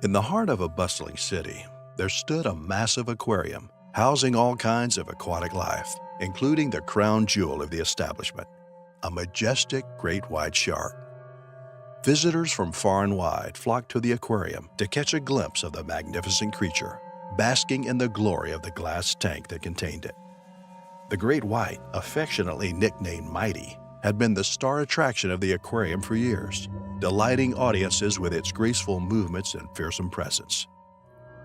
In the heart of a bustling city, there stood a massive aquarium housing all kinds of aquatic life, including the crown jewel of the establishment, a majestic great white shark. Visitors from far and wide flocked to the aquarium to catch a glimpse of the magnificent creature, basking in the glory of the glass tank that contained it. The great white, affectionately nicknamed Mighty, had been the star attraction of the aquarium for years, delighting audiences with its graceful movements and fearsome presence.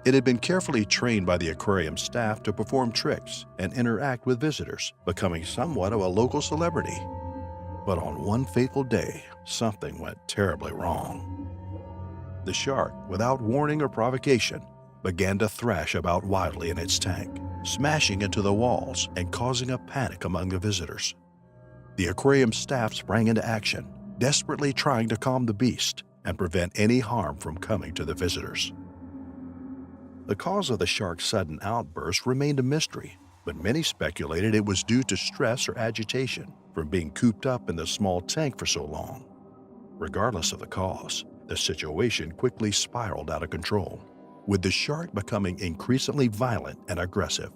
It had been carefully trained by the aquarium staff to perform tricks and interact with visitors, becoming somewhat of a local celebrity. But on one fateful day, something went terribly wrong. The shark, without warning or provocation, began to thrash about wildly in its tank, smashing into the walls and causing a panic among the visitors. The aquarium staff sprang into action, desperately trying to calm the beast and prevent any harm from coming to the visitors. The cause of the shark's sudden outburst remained a mystery, but many speculated it was due to stress or agitation from being cooped up in the small tank for so long. Regardless of the cause, the situation quickly spiraled out of control, with the shark becoming increasingly violent and aggressive.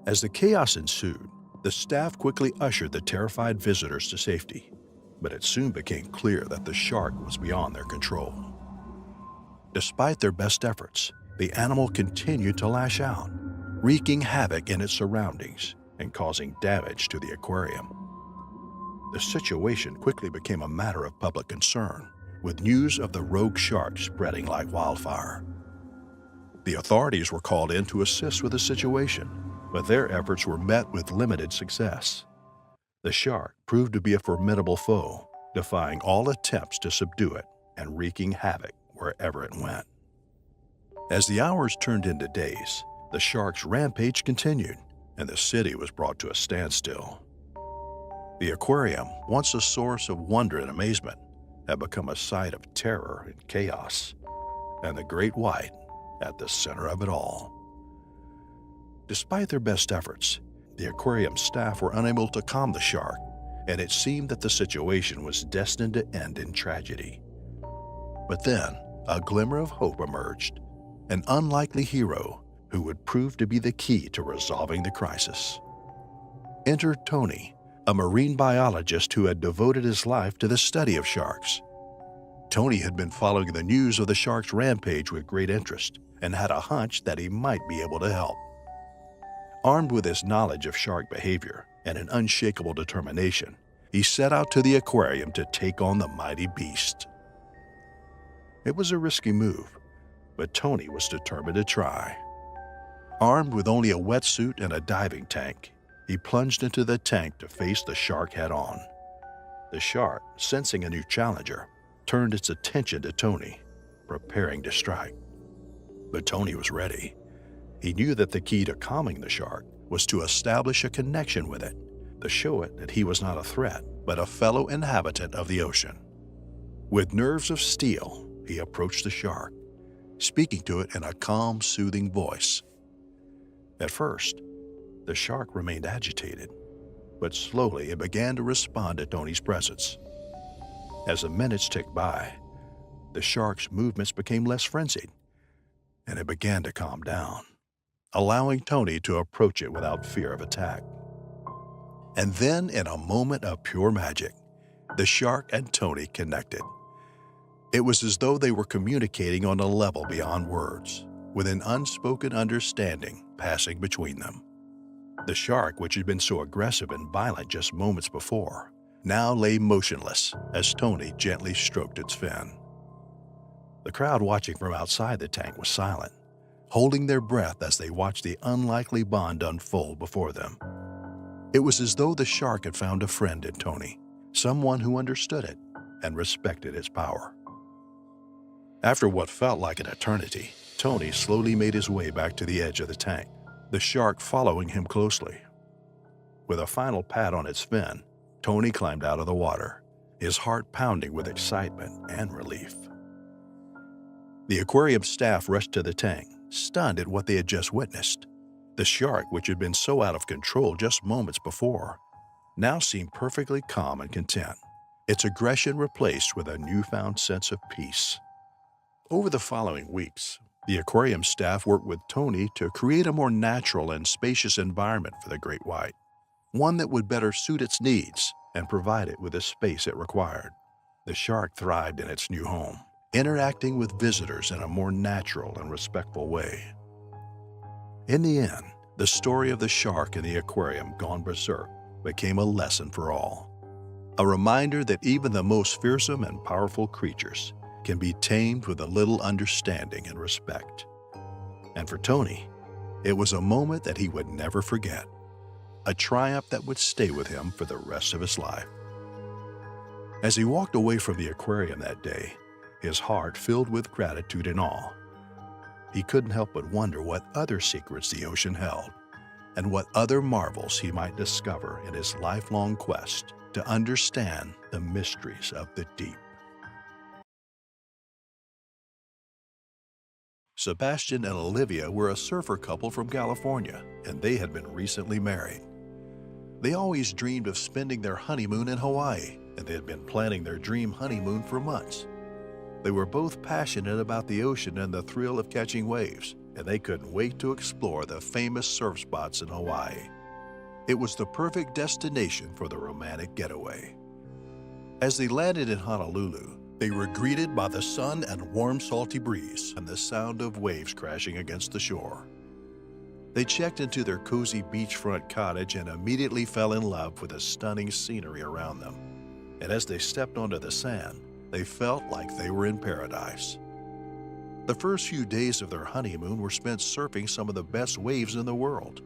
As the chaos ensued, the staff quickly ushered the terrified visitors to safety, but it soon became clear that the shark was beyond their control. Despite their best efforts, the animal continued to lash out, wreaking havoc in its surroundings and causing damage to the aquarium. The situation quickly became a matter of public concern, with news of the rogue shark spreading like wildfire. The authorities were called in to assist with the situation, but their efforts were met with limited success. The shark proved to be a formidable foe, defying all attempts to subdue it and wreaking havoc wherever it went. As the hours turned into days, the shark's rampage continued, and the city was brought to a standstill. The aquarium, once a source of wonder and amazement, had become a site of terror and chaos, and the great white at the center of it all. Despite their best efforts, the aquarium staff were unable to calm the shark, and it seemed that the situation was destined to end in tragedy. But then, a glimmer of hope emerged, an unlikely hero who would prove to be the key to resolving the crisis. Enter Tony, a marine biologist who had devoted his life to the study of sharks. Tony had been following the news of the shark's rampage with great interest and had a hunch that he might be able to help. Armed with his knowledge of shark behavior and an unshakable determination, he set out to the aquarium to take on the mighty beast. It was a risky move, but Tony was determined to try. Armed with only a wetsuit and a diving tank, he plunged into the tank to face the shark head-on. The shark, sensing a new challenger, turned its attention to Tony, preparing to strike. But Tony was ready. He knew that the key to calming the shark was to establish a connection with it, to show it that he was not a threat, but a fellow inhabitant of the ocean. With nerves of steel, he approached the shark, speaking to it in a calm, soothing voice. At first, the shark remained agitated, but slowly it began to respond to Tony's presence. As the minutes ticked by, the shark's movements became less frenzied, and it began to calm down, allowing Tony to approach it without fear of attack. And then, in a moment of pure magic, the shark and Tony connected. It was as though they were communicating on a level beyond words, with an unspoken understanding passing between them. The shark, which had been so aggressive and violent just moments before, now lay motionless as Tony gently stroked its fin. The crowd watching from outside the tank was silent, holding their breath as they watched the unlikely bond unfold before them. It was as though the shark had found a friend in Tony, someone who understood it and respected its power. After what felt like an eternity, Tony slowly made his way back to the edge of the tank, the shark following him closely. With a final pat on its fin, Tony climbed out of the water, his heart pounding with excitement and relief. The aquarium staff rushed to the tank, stunned at what they had just witnessed. The shark, which had been so out of control just moments before, now seemed perfectly calm and content, its aggression replaced with a newfound sense of peace. Over the following weeks, the aquarium staff worked with Tony to create a more natural and spacious environment for the great white, one that would better suit its needs and provide it with the space it required. The shark thrived in its new home, interacting with visitors in a more natural and respectful way. In the end, the story of the shark in the aquarium gone berserk became a lesson for all. A reminder that even the most fearsome and powerful creatures can be tamed with a little understanding and respect. And for Tony, it was a moment that he would never forget, a triumph that would stay with him for the rest of his life. As he walked away from the aquarium that day, his heart filled with gratitude and awe. He couldn't help but wonder what other secrets the ocean held, and what other marvels he might discover in his lifelong quest to understand the mysteries of the deep. Sebastian and Olivia were a surfer couple from California, and they had been recently married. They always dreamed of spending their honeymoon in Hawaii, and they had been planning their dream honeymoon for months. They were both passionate about the ocean and the thrill of catching waves, and they couldn't wait to explore the famous surf spots in Hawaii. It was the perfect destination for the romantic getaway. As they landed in Honolulu, they were greeted by the sun and warm, salty breeze and the sound of waves crashing against the shore. They checked into their cozy beachfront cottage and immediately fell in love with the stunning scenery around them. And as they stepped onto the sand, they felt like they were in paradise. The first few days of their honeymoon were spent surfing some of the best waves in the world.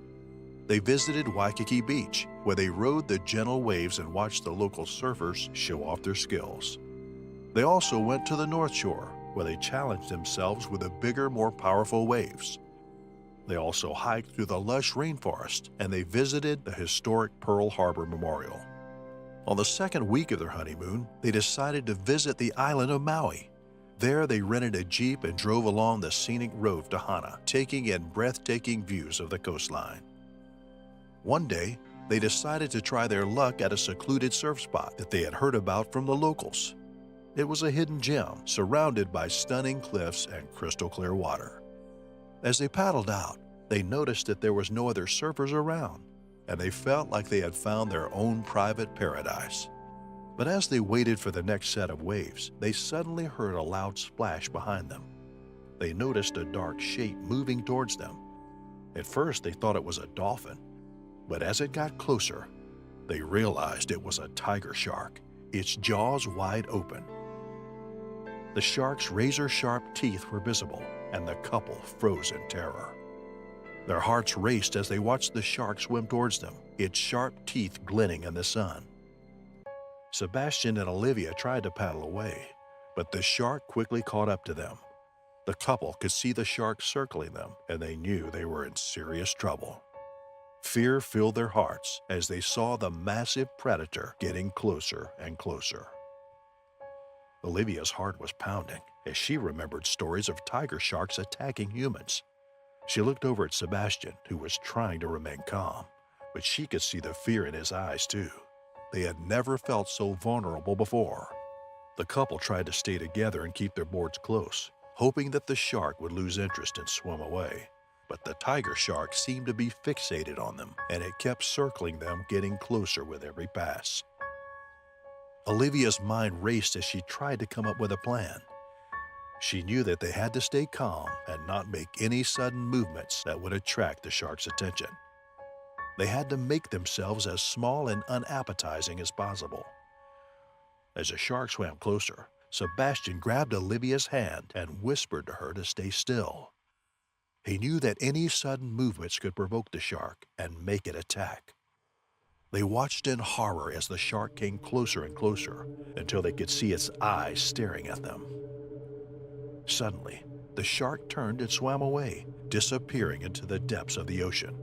They visited Waikiki Beach, where they rode the gentle waves and watched the local surfers show off their skills. They also went to the North Shore, where they challenged themselves with the bigger, more powerful waves. They also hiked through the lush rainforest, and they visited the historic Pearl Harbor Memorial. On the second week of their honeymoon, they decided to visit the island of Maui. There, they rented a Jeep and drove along the scenic road to Hana, taking in breathtaking views of the coastline. One day, they decided to try their luck at a secluded surf spot that they had heard about from the locals. It was a hidden gem surrounded by stunning cliffs and crystal clear water. As they paddled out, they noticed that there was no other surfers around, and they felt like they had found their own private paradise. But as they waited for the next set of waves, they suddenly heard a loud splash behind them. They noticed a dark shape moving towards them. At first, they thought it was a dolphin, but as it got closer, they realized it was a tiger shark, its jaws wide open. The shark's razor-sharp teeth were visible, and the couple froze in terror. Their hearts raced as they watched the shark swim towards them, its sharp teeth glinting in the sun. Sebastian and Olivia tried to paddle away, but the shark quickly caught up to them. The couple could see the shark circling them, and they knew they were in serious trouble. Fear filled their hearts as they saw the massive predator getting closer and closer. Olivia's heart was pounding as she remembered stories of tiger sharks attacking humans. She looked over at Sebastian, who was trying to remain calm, but she could see the fear in his eyes too. They had never felt so vulnerable before. The couple tried to stay together and keep their boards close, hoping that the shark would lose interest and swim away. But the tiger shark seemed to be fixated on them, and it kept circling them, getting closer with every pass. Olivia's mind raced as she tried to come up with a plan. She knew that they had to stay calm and not make any sudden movements that would attract the shark's attention. They had to make themselves as small and unappetizing as possible. As the shark swam closer, Sebastian grabbed Olivia's hand and whispered to her to stay still. He knew that any sudden movements could provoke the shark and make it attack. They watched in horror as the shark came closer and closer until they could see its eyes staring at them. Suddenly, the shark turned and swam away, disappearing into the depths of the ocean.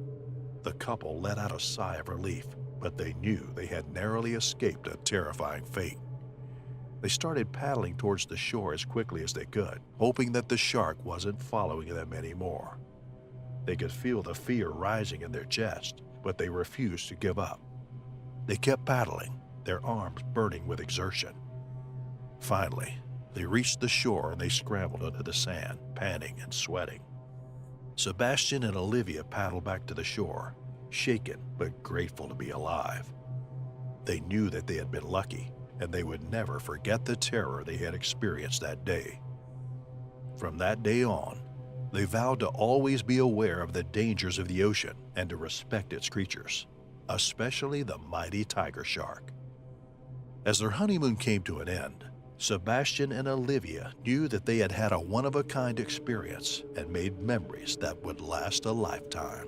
The couple let out a sigh of relief, but they knew they had narrowly escaped a terrifying fate. They started paddling towards the shore as quickly as they could, hoping that the shark wasn't following them anymore. They could feel the fear rising in their chest, but they refused to give up. They kept paddling, their arms burning with exertion. Finally, They reached the shore and they scrambled under the sand, panting and sweating. Sebastian and Olivia paddled back to the shore, shaken but grateful to be alive. They knew that they had been lucky, and they would never forget the terror they had experienced that day. From that day on, they vowed to always be aware of the dangers of the ocean and to respect its creatures, especially the mighty tiger shark. As their honeymoon came to an end, Sebastian and Olivia knew that they had had a one-of-a-kind experience and made memories that would last a lifetime.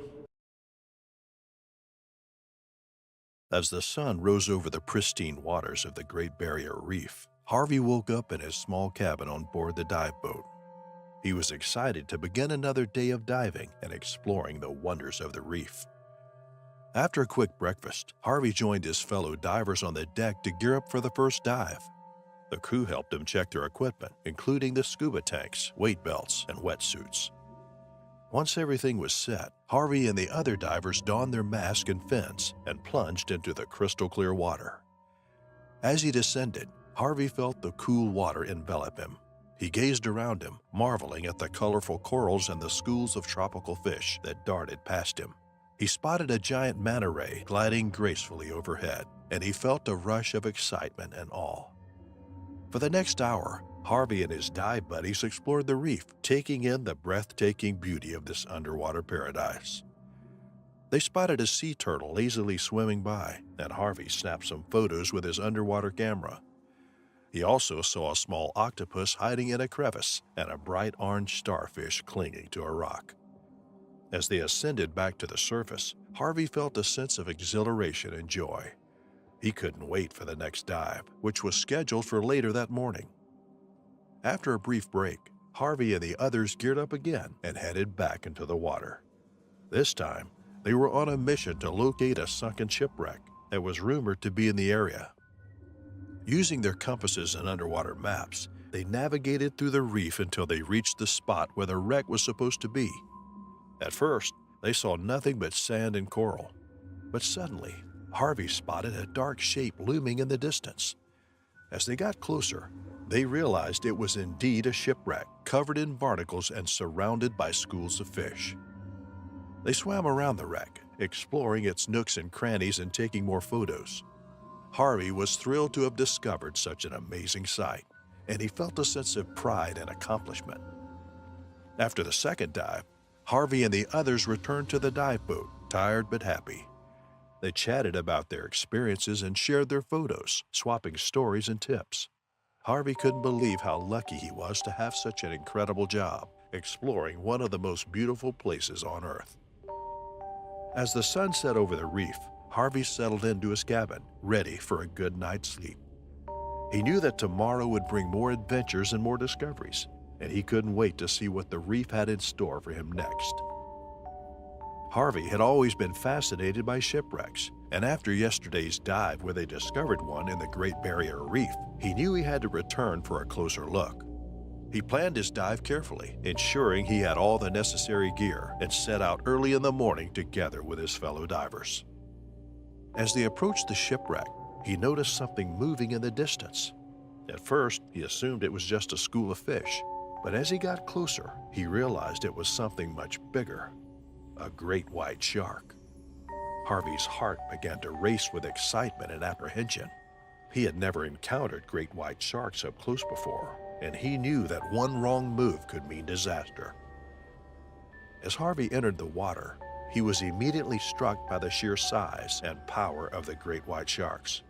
As the sun rose over the pristine waters of the Great Barrier Reef, Harvey woke up in his small cabin on board the dive boat. He was excited to begin another day of diving and exploring the wonders of the reef. After a quick breakfast, Harvey joined his fellow divers on the deck to gear up for the first dive. The crew helped him check their equipment, including the scuba tanks, weight belts, and wetsuits. Once everything was set, Harvey and the other divers donned their masks and fins and plunged into the crystal-clear water. As he descended, Harvey felt the cool water envelop him. He gazed around him, marveling at the colorful corals and the schools of tropical fish that darted past him. He spotted a giant manta ray gliding gracefully overhead, and he felt a rush of excitement and awe. For the next hour, Harvey and his dive buddies explored the reef, taking in the breathtaking beauty of this underwater paradise. They spotted a sea turtle lazily swimming by, and Harvey snapped some photos with his underwater camera. He also saw a small octopus hiding in a crevice and a bright orange starfish clinging to a rock. As they ascended back to the surface, Harvey felt a sense of exhilaration and joy. He couldn't wait for the next dive, which was scheduled for later that morning. After a brief break, Harvey and the others geared up again and headed back into the water. This time, they were on a mission to locate a sunken shipwreck that was rumored to be in the area. Using their compasses and underwater maps, they navigated through the reef until they reached the spot where the wreck was supposed to be. At first, they saw nothing but sand and coral. But suddenly, Harvey spotted a dark shape looming in the distance. As they got closer, they realized it was indeed a shipwreck, covered in barnacles and surrounded by schools of fish. They swam around the wreck, exploring its nooks and crannies and taking more photos. Harvey was thrilled to have discovered such an amazing sight, and he felt a sense of pride and accomplishment. After the second dive, Harvey and the others returned to the dive boat, tired but happy. They chatted about their experiences and shared their photos, swapping stories and tips. Harvey couldn't believe how lucky he was to have such an incredible job, exploring one of the most beautiful places on Earth. As the sun set over the reef, Harvey settled into his cabin, ready for a good night's sleep. He knew that tomorrow would bring more adventures and more discoveries, and he couldn't wait to see what the reef had in store for him next. Harvey had always been fascinated by shipwrecks, and after yesterday's dive where they discovered one in the Great Barrier Reef, he knew he had to return for a closer look. He planned his dive carefully, ensuring he had all the necessary gear, and set out early in the morning together with his fellow divers. As they approached the shipwreck, he noticed something moving in the distance. At first, he assumed it was just a school of fish, but as he got closer, he realized it was something much bigger. A great white shark. Harvey's heart began to race with excitement and apprehension. He had never encountered great white sharks up close before, and he knew that one wrong move could mean disaster. As Harvey entered the water, he was immediately struck by the sheer size and power of the great white sharks.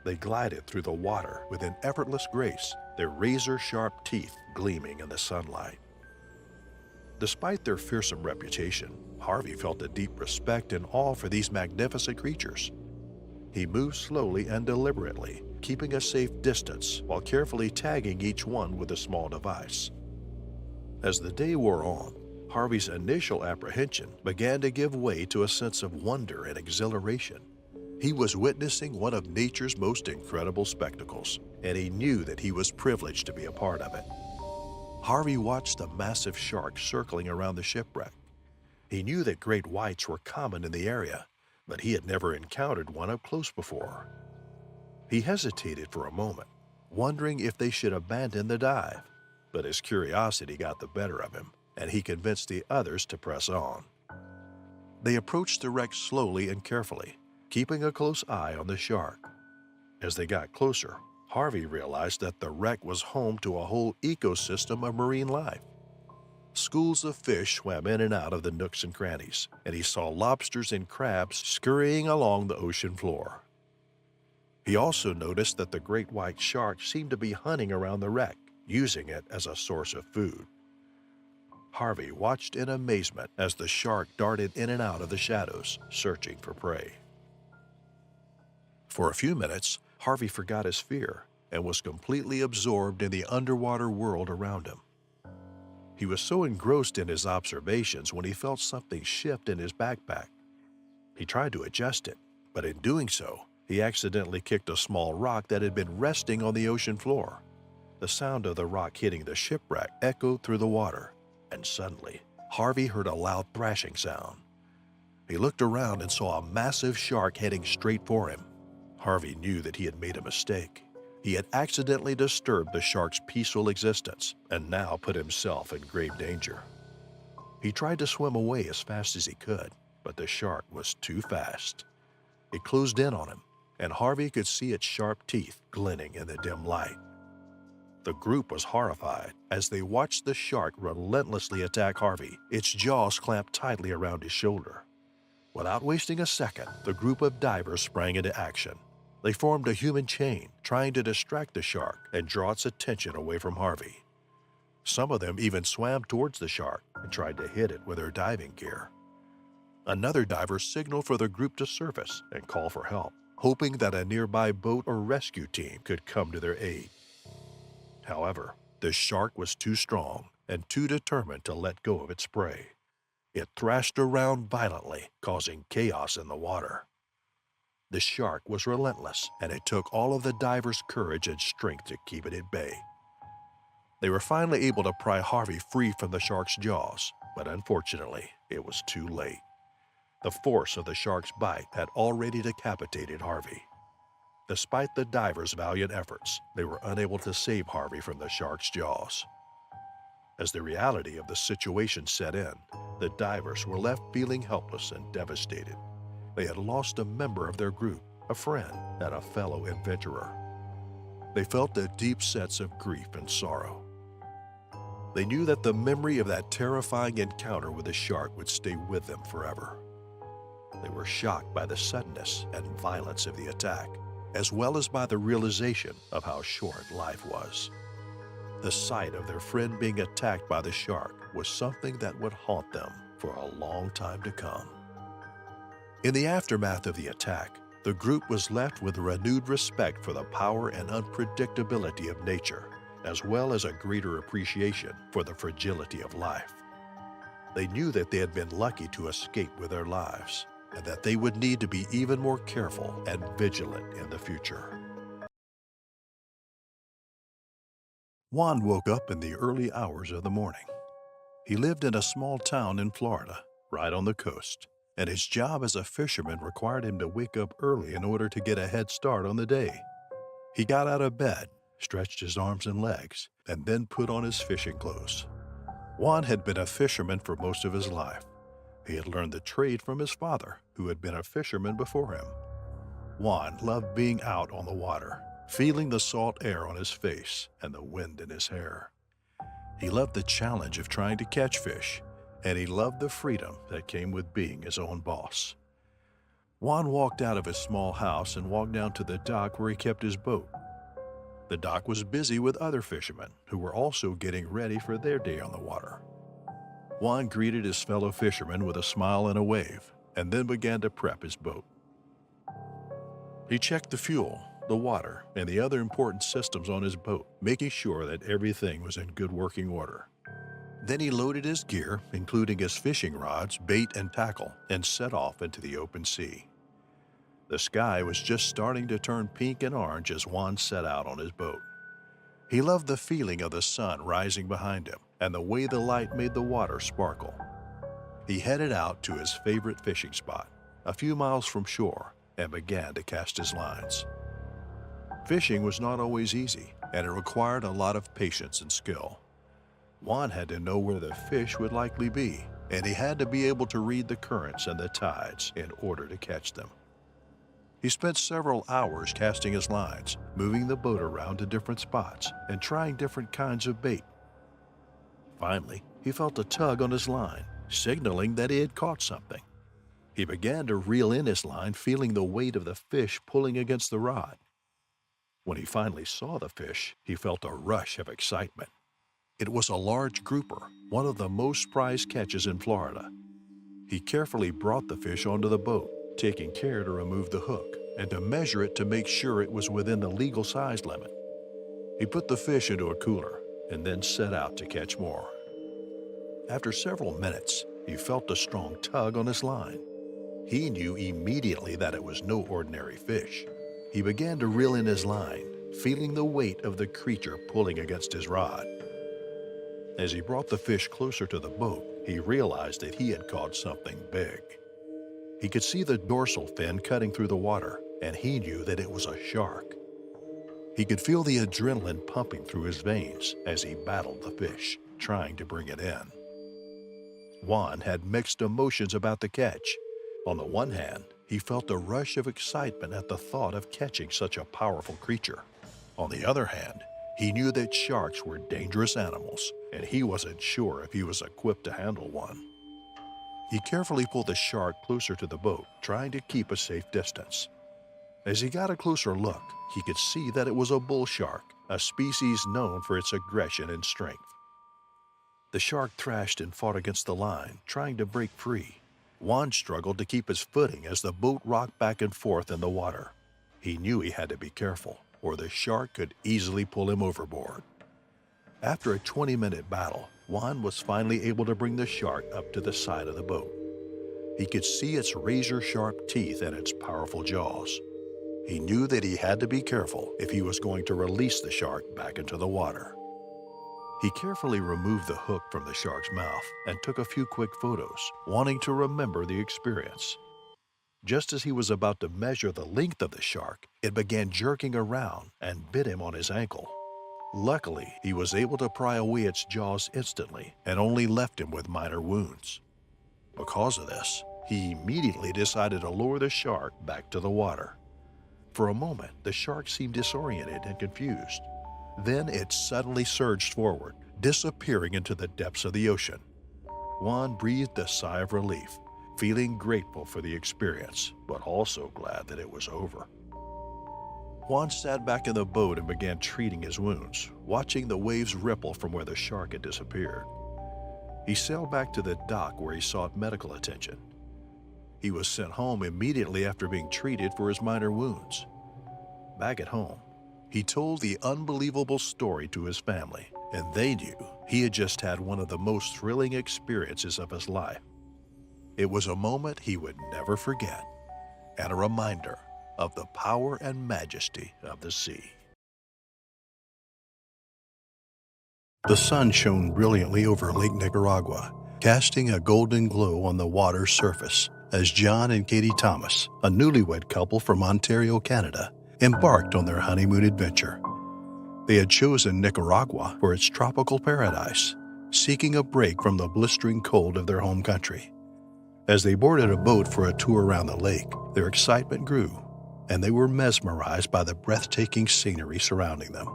They glided through the water with an effortless grace, their razor-sharp teeth gleaming in the sunlight. Despite their fearsome reputation, Harvey felt a deep respect and awe for these magnificent creatures. He moved slowly and deliberately, keeping a safe distance while carefully tagging each one with a small device. As the day wore on, Harvey's initial apprehension began to give way to a sense of wonder and exhilaration. He was witnessing one of nature's most incredible spectacles, and he knew that he was privileged to be a part of it. Harvey watched the massive shark circling around the shipwreck. He knew that great whites were common in the area, but he had never encountered one up close before. He hesitated for a moment, wondering if they should abandon the dive. But his curiosity got the better of him, and he convinced the others to press on. They approached the wreck slowly and carefully, keeping a close eye on the shark. As they got closer, Harvey realized that the wreck was home to a whole ecosystem of marine life. Schools of fish swam in and out of the nooks and crannies, and he saw lobsters and crabs scurrying along the ocean floor. He also noticed that the great white shark seemed to be hunting around the wreck, using it as a source of food. Harvey watched in amazement as the shark darted in and out of the shadows, searching for prey. For a few minutes, Harvey forgot his fear and was completely absorbed in the underwater world around him. He was so engrossed in his observations when he felt something shift in his backpack. He tried to adjust it, but in doing so, he accidentally kicked a small rock that had been resting on the ocean floor. The sound of the rock hitting the shipwreck echoed through the water, and suddenly, Harvey heard a loud thrashing sound. He looked around and saw a massive shark heading straight for him. Harvey knew that he had made a mistake. He had accidentally disturbed the shark's peaceful existence and now put himself in grave danger. He tried to swim away as fast as he could, but the shark was too fast. It closed in on him, and Harvey could see its sharp teeth glinting in the dim light. The group was horrified as they watched the shark relentlessly attack Harvey, its jaws clamped tightly around his shoulder. Without wasting a second, the group of divers sprang into action. They formed a human chain, trying to distract the shark and draw its attention away from Harvey. Some of them even swam towards the shark and tried to hit it with their diving gear. Another diver signaled for the group to surface and call for help, hoping that a nearby boat or rescue team could come to their aid. However, the shark was too strong and too determined to let go of its prey. It thrashed around violently, causing chaos in the water. The shark was relentless, and it took all of the divers' courage and strength to keep it at bay. They were finally able to pry Harvey free from the shark's jaws, but unfortunately, it was too late. The force of the shark's bite had already decapitated Harvey. Despite the divers' valiant efforts, they were unable to save Harvey from the shark's jaws. As the reality of the situation set in, the divers were left feeling helpless and devastated. They had lost a member of their group, a friend, and a fellow adventurer. They felt a deep sense of grief and sorrow. They knew that the memory of that terrifying encounter with the shark would stay with them forever. They were shocked by the suddenness and violence of the attack, as well as by the realization of how short life was. The sight of their friend being attacked by the shark was something that would haunt them for a long time to come. In the aftermath of the attack, the group was left with renewed respect for the power and unpredictability of nature, as well as a greater appreciation for the fragility of life. They knew that they had been lucky to escape with their lives, and that they would need to be even more careful and vigilant in the future. Juan woke up in the early hours of the morning. He lived in a small town in Florida, right on the coast, and his job as a fisherman required him to wake up early in order to get a head start on the day. He got out of bed, stretched his arms and legs, and then put on his fishing clothes. Juan had been a fisherman for most of his life. He had learned the trade from his father, who had been a fisherman before him. Juan loved being out on the water, feeling the salt air on his face and the wind in his hair. He loved the challenge of trying to catch fish, and he loved the freedom that came with being his own boss. Juan walked out of his small house and walked down to the dock where he kept his boat. The dock was busy with other fishermen who were also getting ready for their day on the water. Juan greeted his fellow fishermen with a smile and a wave, and then began to prep his boat. He checked the fuel, the water, and the other important systems on his boat, making sure that everything was in good working order. Then he loaded his gear, including his fishing rods, bait, and tackle, and set off into the open sea. The sky was just starting to turn pink and orange as Juan set out on his boat. He loved the feeling of the sun rising behind him and the way the light made the water sparkle. He headed out to his favorite fishing spot, a few miles from shore, and began to cast his lines. Fishing was not always easy, and it required a lot of patience and skill. Juan had to know where the fish would likely be, and he had to be able to read the currents and the tides in order to catch them. He spent several hours casting his lines, moving the boat around to different spots, and trying different kinds of bait. Finally, he felt a tug on his line, signaling that he had caught something. He began to reel in his line, feeling the weight of the fish pulling against the rod. When he finally saw the fish, he felt a rush of excitement. It was a large grouper, one of the most prized catches in Florida. He carefully brought the fish onto the boat, taking care to remove the hook and to measure it to make sure it was within the legal size limit. He put the fish into a cooler and then set out to catch more. After several minutes, he felt a strong tug on his line. He knew immediately that it was no ordinary fish. He began to reel in his line, feeling the weight of the creature pulling against his rod. As he brought the fish closer to the boat, he realized that he had caught something big. He could see the dorsal fin cutting through the water, and he knew that it was a shark. He could feel the adrenaline pumping through his veins as he battled the fish, trying to bring it in. Juan had mixed emotions about the catch. On the one hand, he felt a rush of excitement at the thought of catching such a powerful creature. On the other hand, he knew that sharks were dangerous animals, and he wasn't sure if he was equipped to handle one. He carefully pulled the shark closer to the boat, trying to keep a safe distance. As he got a closer look, he could see that it was a bull shark, a species known for its aggression and strength. The shark thrashed and fought against the line, trying to break free. Juan struggled to keep his footing as the boat rocked back and forth in the water. He knew he had to be careful, or the shark could easily pull him overboard. After a 20-minute battle, Juan was finally able to bring the shark up to the side of the boat. He could see its razor-sharp teeth and its powerful jaws. He knew that he had to be careful if he was going to release the shark back into the water. He carefully removed the hook from the shark's mouth and took a few quick photos, wanting to remember the experience. Just as he was about to measure the length of the shark, it began jerking around and bit him on his ankle. Luckily, he was able to pry away its jaws instantly and only left him with minor wounds. Because of this, he immediately decided to lower the shark back to the water. For a moment, the shark seemed disoriented and confused. Then it suddenly surged forward, disappearing into the depths of the ocean. Juan breathed a sigh of relief, feeling grateful for the experience, but also glad that it was over. Juan sat back in the boat and began treating his wounds, watching the waves ripple from where the shark had disappeared. He sailed back to the dock where he sought medical attention. He was sent home immediately after being treated for his minor wounds. Back at home, he told the unbelievable story to his family, and they knew he had just had one of the most thrilling experiences of his life. It was a moment he would never forget, and a reminder of the power and majesty of the sea. The sun shone brilliantly over Lake Nicaragua, casting a golden glow on the water's surface as John and Katie Thomas, a newlywed couple from Ontario, Canada, embarked on their honeymoon adventure. They had chosen Nicaragua for its tropical paradise, seeking a break from the blistering cold of their home country. As they boarded a boat for a tour around the lake, their excitement grew, and they were mesmerized by the breathtaking scenery surrounding them.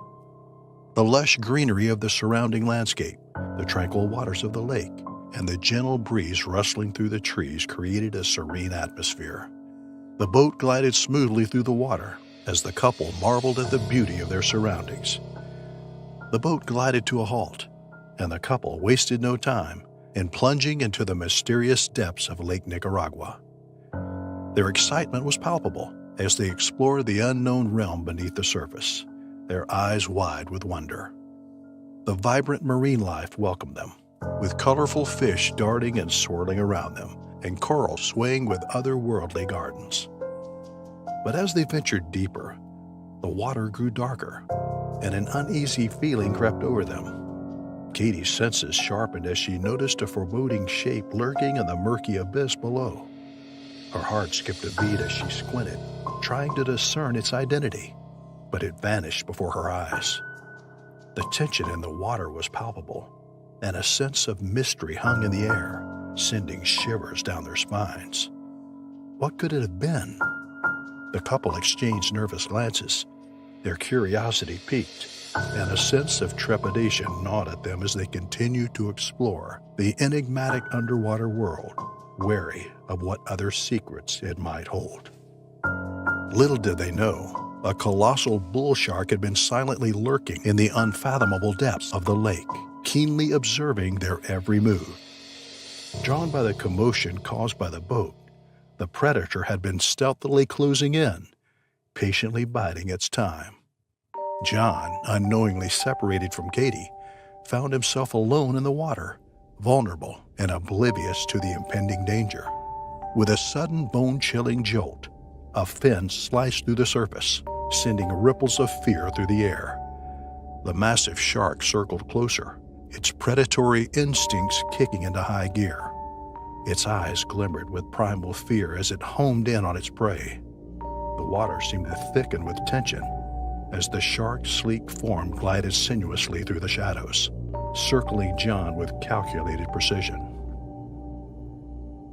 The lush greenery of the surrounding landscape, the tranquil waters of the lake, and the gentle breeze rustling through the trees created a serene atmosphere. The boat glided smoothly through the water as the couple marveled at the beauty of their surroundings. The boat glided to a halt, and the couple wasted no time in plunging into the mysterious depths of Lake Nicaragua. Their excitement was palpable as they explored the unknown realm beneath the surface, their eyes wide with wonder. The vibrant marine life welcomed them, with colorful fish darting and swirling around them, and coral swaying with otherworldly gardens. But as they ventured deeper, the water grew darker, and an uneasy feeling crept over them. Katie's senses sharpened as she noticed a foreboding shape lurking in the murky abyss below. Her heart skipped a beat as she squinted, trying to discern its identity, but it vanished before her eyes. The tension in the water was palpable, and a sense of mystery hung in the air, sending shivers down their spines. What could it have been? The couple exchanged nervous glances. Their curiosity piqued, and a sense of trepidation gnawed at them as they continued to explore the enigmatic underwater world, wary of what other secrets it might hold. Little did they know, a colossal bull shark had been silently lurking in the unfathomable depths of the lake, keenly observing their every move. Drawn by the commotion caused by the boat, the predator had been stealthily closing in, patiently biding its time. John, unknowingly separated from Katie, found himself alone in the water, vulnerable and oblivious to the impending danger. With a sudden bone-chilling jolt, a fin sliced through the surface, sending ripples of fear through the air. The massive shark circled closer, its predatory instincts kicking into high gear. Its eyes glimmered with primal fear as it homed in on its prey. The water seemed to thicken with tension as the shark's sleek form glided sinuously through the shadows, circling John with calculated precision.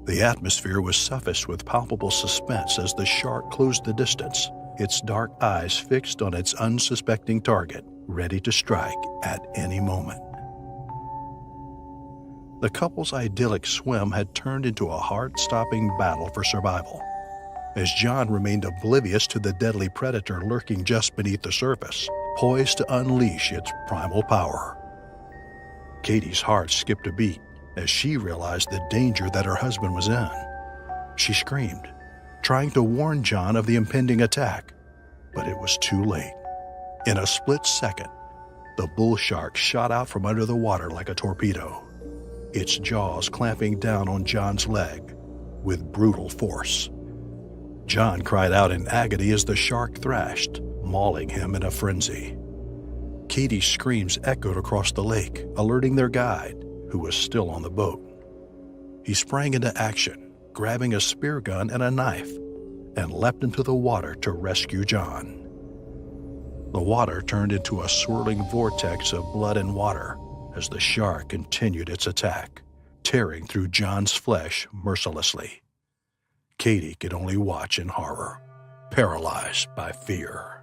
The atmosphere was suffused with palpable suspense as the shark closed the distance, its dark eyes fixed on its unsuspecting target, ready to strike at any moment. The couple's idyllic swim had turned into a heart-stopping battle for survival, as John remained oblivious to the deadly predator lurking just beneath the surface, poised to unleash its primal power. Katie's heart skipped a beat as she realized the danger that her husband was in. She screamed, trying to warn John of the impending attack, but it was too late. In a split second, the bull shark shot out from under the water like a torpedo, its jaws clamping down on John's leg with brutal force. John cried out in agony as the shark thrashed, mauling him in a frenzy. Katie's screams echoed across the lake, alerting their guide, who was still on the boat. He sprang into action, grabbing a spear gun and a knife, and leapt into the water to rescue John. The water turned into a swirling vortex of blood and water as the shark continued its attack, tearing through John's flesh mercilessly. Katie could only watch in horror, paralyzed by fear.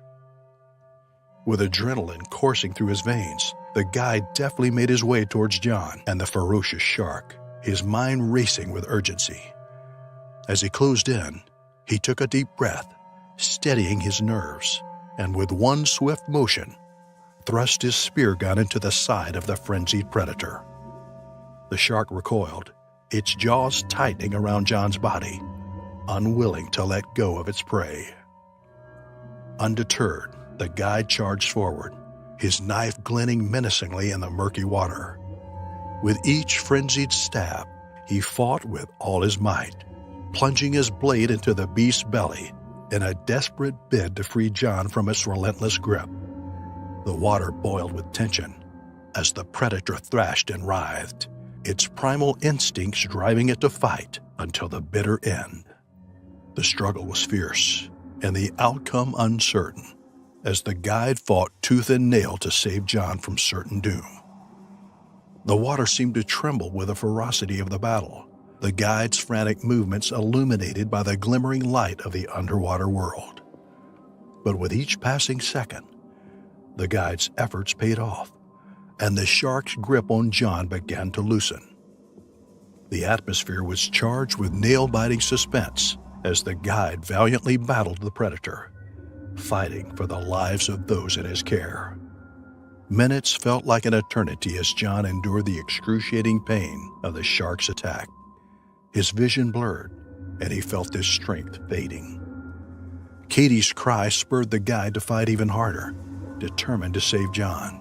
With adrenaline coursing through his veins, the guide deftly made his way towards John and the ferocious shark, his mind racing with urgency. As he closed in, he took a deep breath, steadying his nerves, and with one swift motion, thrust his spear gun into the side of the frenzied predator. The shark recoiled, its jaws tightening around John's body, unwilling to let go of its prey. Undeterred, the guide charged forward, his knife glinting menacingly in the murky water. With each frenzied stab, he fought with all his might, plunging his blade into the beast's belly in a desperate bid to free John from its relentless grip. The water boiled with tension as the predator thrashed and writhed, its primal instincts driving it to fight until the bitter end. The struggle was fierce and the outcome uncertain as the guide fought tooth and nail to save John from certain doom. The water seemed to tremble with the ferocity of the battle, the guide's frantic movements illuminated by the glimmering light of the underwater world. But with each passing second, the guide's efforts paid off, and the shark's grip on John began to loosen. The atmosphere was charged with nail-biting suspense as the guide valiantly battled the predator, fighting for the lives of those in his care. Minutes felt like an eternity as John endured the excruciating pain of the shark's attack. His vision blurred, and he felt his strength fading. Katie's cry spurred the guide to fight even harder, determined to save John.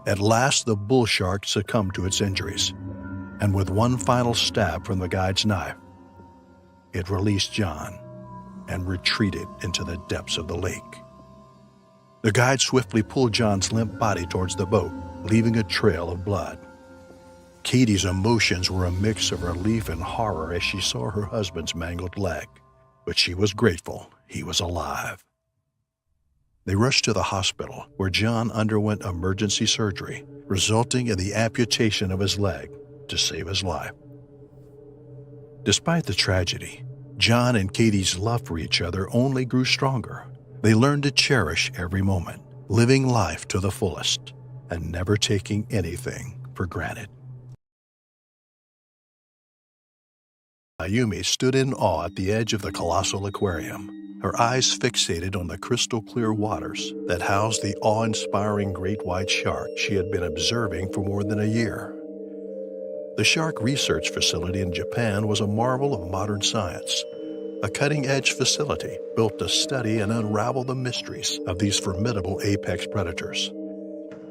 At last, the bull shark succumbed to its injuries, and with one final stab from the guide's knife, it released John and retreated into the depths of the lake. The guide swiftly pulled John's limp body towards the boat, leaving a trail of blood. Katie's emotions were a mix of relief and horror as she saw her husband's mangled leg, but she was grateful he was alive. They rushed to the hospital, where John underwent emergency surgery, resulting in the amputation of his leg to save his life. Despite the tragedy, John and Katie's love for each other only grew stronger. They learned to cherish every moment, living life to the fullest, and never taking anything for granted. Ayumi stood in awe at the edge of the colossal aquarium, her eyes fixated on the crystal-clear waters that housed the awe-inspiring great white shark she had been observing for more than a year. The shark research facility in Japan was a marvel of modern science, a cutting-edge facility built to study and unravel the mysteries of these formidable apex predators.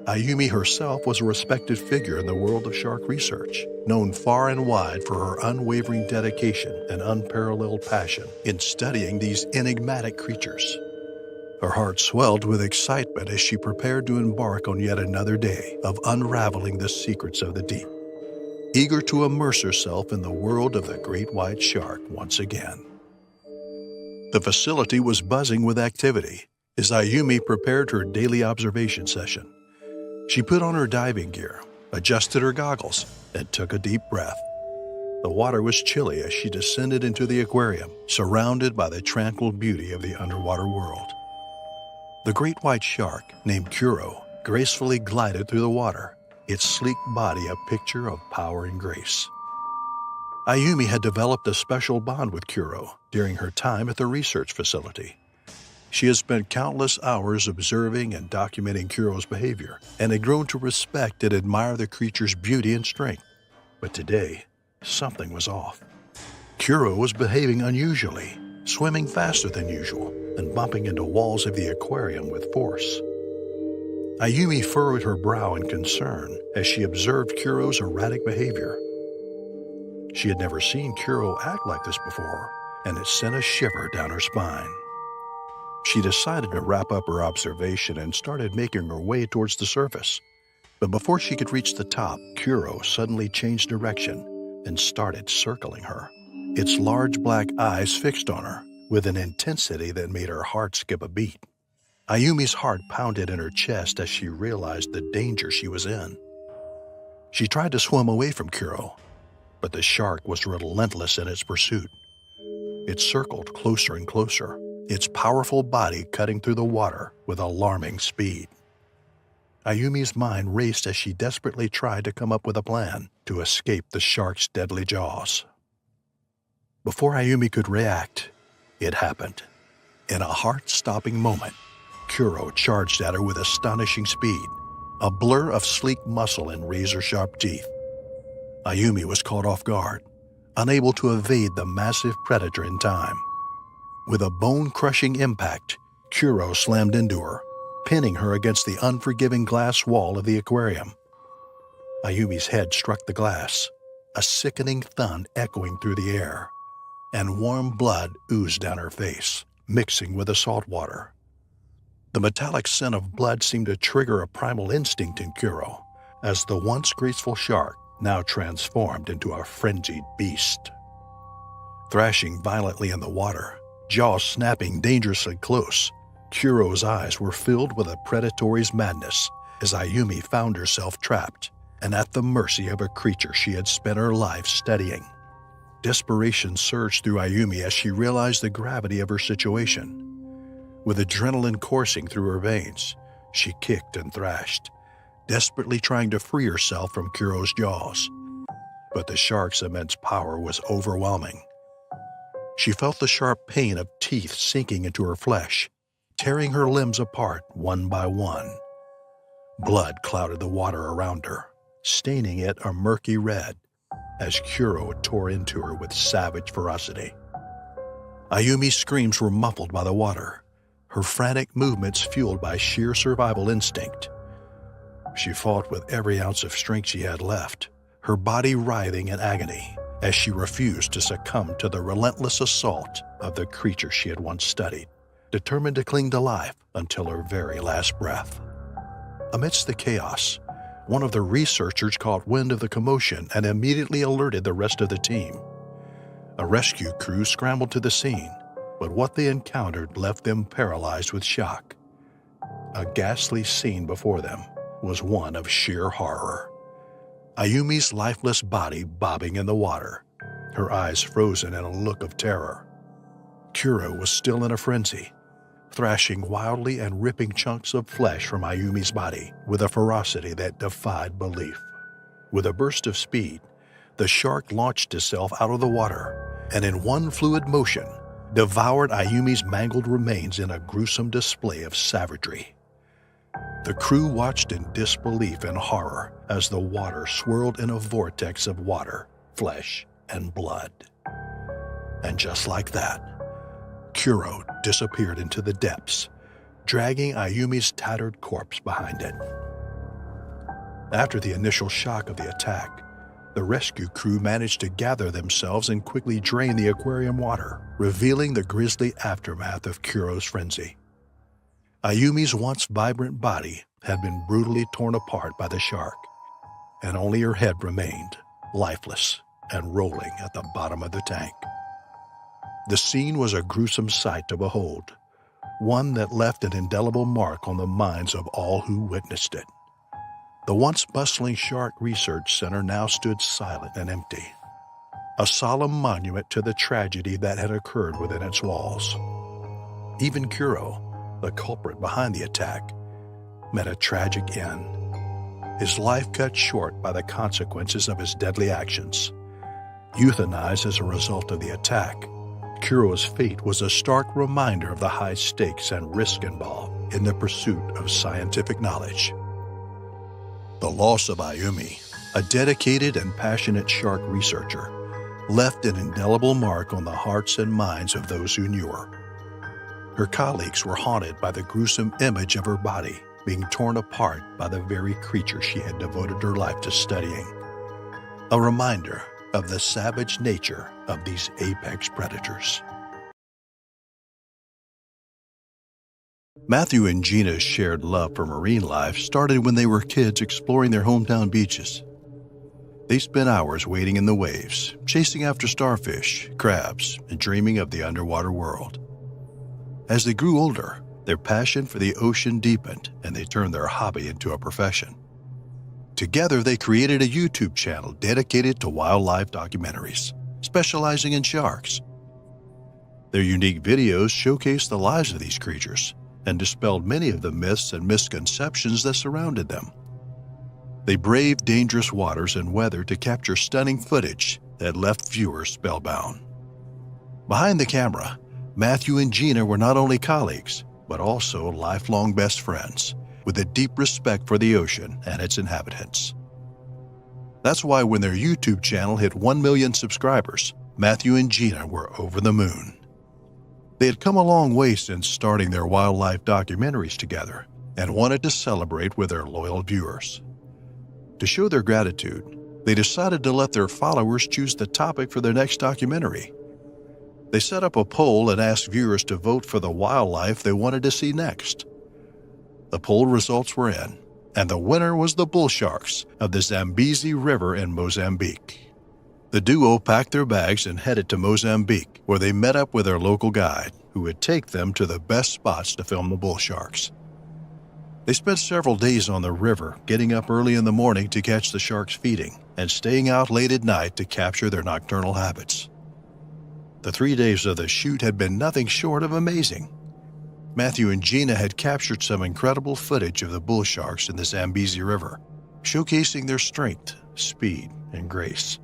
Ayumi herself was a respected figure in the world of shark research, known far and wide for her unwavering dedication and unparalleled passion in studying these enigmatic creatures. Her heart swelled with excitement as she prepared to embark on yet another day of unraveling the secrets of the deep, eager to immerse herself in the world of the great white shark once again. The facility was buzzing with activity as Ayumi prepared her daily observation session. She put on her diving gear, adjusted her goggles, and took a deep breath. The water was chilly as she descended into the aquarium, surrounded by the tranquil beauty of the underwater world. The great white shark, named Kuro, gracefully glided through the water, its sleek body a picture of power and grace. Ayumi had developed a special bond with Kuro during her time at the research facility. She had spent countless hours observing and documenting Kuro's behavior and had grown to respect and admire the creature's beauty and strength. But today, something was off. Kuro was behaving unusually, swimming faster than usual and bumping into walls of the aquarium with force. Ayumi furrowed her brow in concern as she observed Kuro's erratic behavior. She had never seen Kuro act like this before, and it sent a shiver down her spine. She decided to wrap up her observation and started making her way towards the surface. But before she could reach the top, Kuro suddenly changed direction and started circling her, its large black eyes fixed on her with an intensity that made her heart skip a beat. Ayumi's heart pounded in her chest as she realized the danger she was in. She tried to swim away from Kuro, but the shark was relentless in its pursuit. It circled closer and closer, its powerful body cutting through the water with alarming speed. Ayumi's mind raced as she desperately tried to come up with a plan to escape the shark's deadly jaws. Before Ayumi could react, it happened. In a heart-stopping moment, Kuro charged at her with astonishing speed, a blur of sleek muscle and razor-sharp teeth. Ayumi was caught off guard, unable to evade the massive predator in time. With a bone-crushing impact, Kuro slammed into her, pinning her against the unforgiving glass wall of the aquarium. Ayumi's head struck the glass, a sickening thud echoing through the air, and warm blood oozed down her face, mixing with the salt water. The metallic scent of blood seemed to trigger a primal instinct in Kuro, as the once graceful shark now transformed into a frenzied beast. Thrashing violently in the water, jaws snapping dangerously close, Kuro's eyes were filled with a predatory's madness as Ayumi found herself trapped and at the mercy of a creature she had spent her life studying. Desperation surged through Ayumi as she realized the gravity of her situation. With adrenaline coursing through her veins, she kicked and thrashed, desperately trying to free herself from Kuro's jaws. But the shark's immense power was overwhelming. She felt the sharp pain of teeth sinking into her flesh, tearing her limbs apart one by one. Blood clouded the water around her, staining it a murky red as Kuro tore into her with savage ferocity. Ayumi's screams were muffled by the water, her frantic movements fueled by sheer survival instinct. She fought with every ounce of strength she had left, her body writhing in agony as she refused to succumb to the relentless assault of the creature she had once studied, determined to cling to life until her very last breath. Amidst the chaos, one of the researchers caught wind of the commotion and immediately alerted the rest of the team. A rescue crew scrambled to the scene, but what they encountered left them paralyzed with shock. A ghastly scene before them was one of sheer horror. Ayumi's lifeless body bobbing in the water, her eyes frozen in a look of terror. Kuro was still in a frenzy, thrashing wildly and ripping chunks of flesh from Ayumi's body with a ferocity that defied belief. With a burst of speed, the shark launched itself out of the water and in one fluid motion devoured Ayumi's mangled remains in a gruesome display of savagery. The crew watched in disbelief and horror as the water swirled in a vortex of water, flesh, and blood. And just like that, Kuro disappeared into the depths, dragging Ayumi's tattered corpse behind it. After the initial shock of the attack, the rescue crew managed to gather themselves and quickly drain the aquarium water, revealing the grisly aftermath of Kuro's frenzy. Ayumi's once vibrant body had been brutally torn apart by the shark, and only her head remained, lifeless and rolling at the bottom of the tank. The scene was a gruesome sight to behold, one that left an indelible mark on the minds of all who witnessed it. The once bustling Shark Research Center now stood silent and empty, a solemn monument to the tragedy that had occurred within its walls. Even Kuro, the culprit behind the attack, met a tragic end, his life cut short by the consequences of his deadly actions. Euthanized as a result of the attack, Kuro's fate was a stark reminder of the high stakes and risk involved in the pursuit of scientific knowledge. The loss of Ayumi, a dedicated and passionate shark researcher, left an indelible mark on the hearts and minds of those who knew her. Her colleagues were haunted by the gruesome image of her body being torn apart by the very creature she had devoted her life to studying. A reminder of the savage nature of these apex predators. Matthew and Gina's shared love for marine life started when they were kids exploring their hometown beaches. They spent hours wading in the waves, chasing after starfish, crabs, and dreaming of the underwater world. As they grew older, their passion for the ocean deepened and they turned their hobby into a profession. Together, they created a YouTube channel dedicated to wildlife documentaries, specializing in sharks. Their unique videos showcased the lives of these creatures and dispelled many of the myths and misconceptions that surrounded them. They braved dangerous waters and weather to capture stunning footage that left viewers spellbound. Behind the camera, Matthew and Gina were not only colleagues, but also lifelong best friends, with a deep respect for the ocean and its inhabitants. That's why when their YouTube channel hit 1 million subscribers, Matthew and Gina were over the moon. They had come a long way since starting their wildlife documentaries together and wanted to celebrate with their loyal viewers. To show their gratitude, they decided to let their followers choose the topic for their next documentary. They set up a poll and asked viewers to vote for the wildlife they wanted to see next. The poll results were in, and the winner was the bull sharks of the Zambezi River in Mozambique. The duo packed their bags and headed to Mozambique, where they met up with their local guide, who would take them to the best spots to film the bull sharks. They spent several days on the river, getting up early in the morning to catch the sharks feeding, and staying out late at night to capture their nocturnal habits. The 3 days of the shoot had been nothing short of amazing. Matthew and Gina had captured some incredible footage of the bull sharks in the Zambezi River, showcasing their strength, speed, and grace.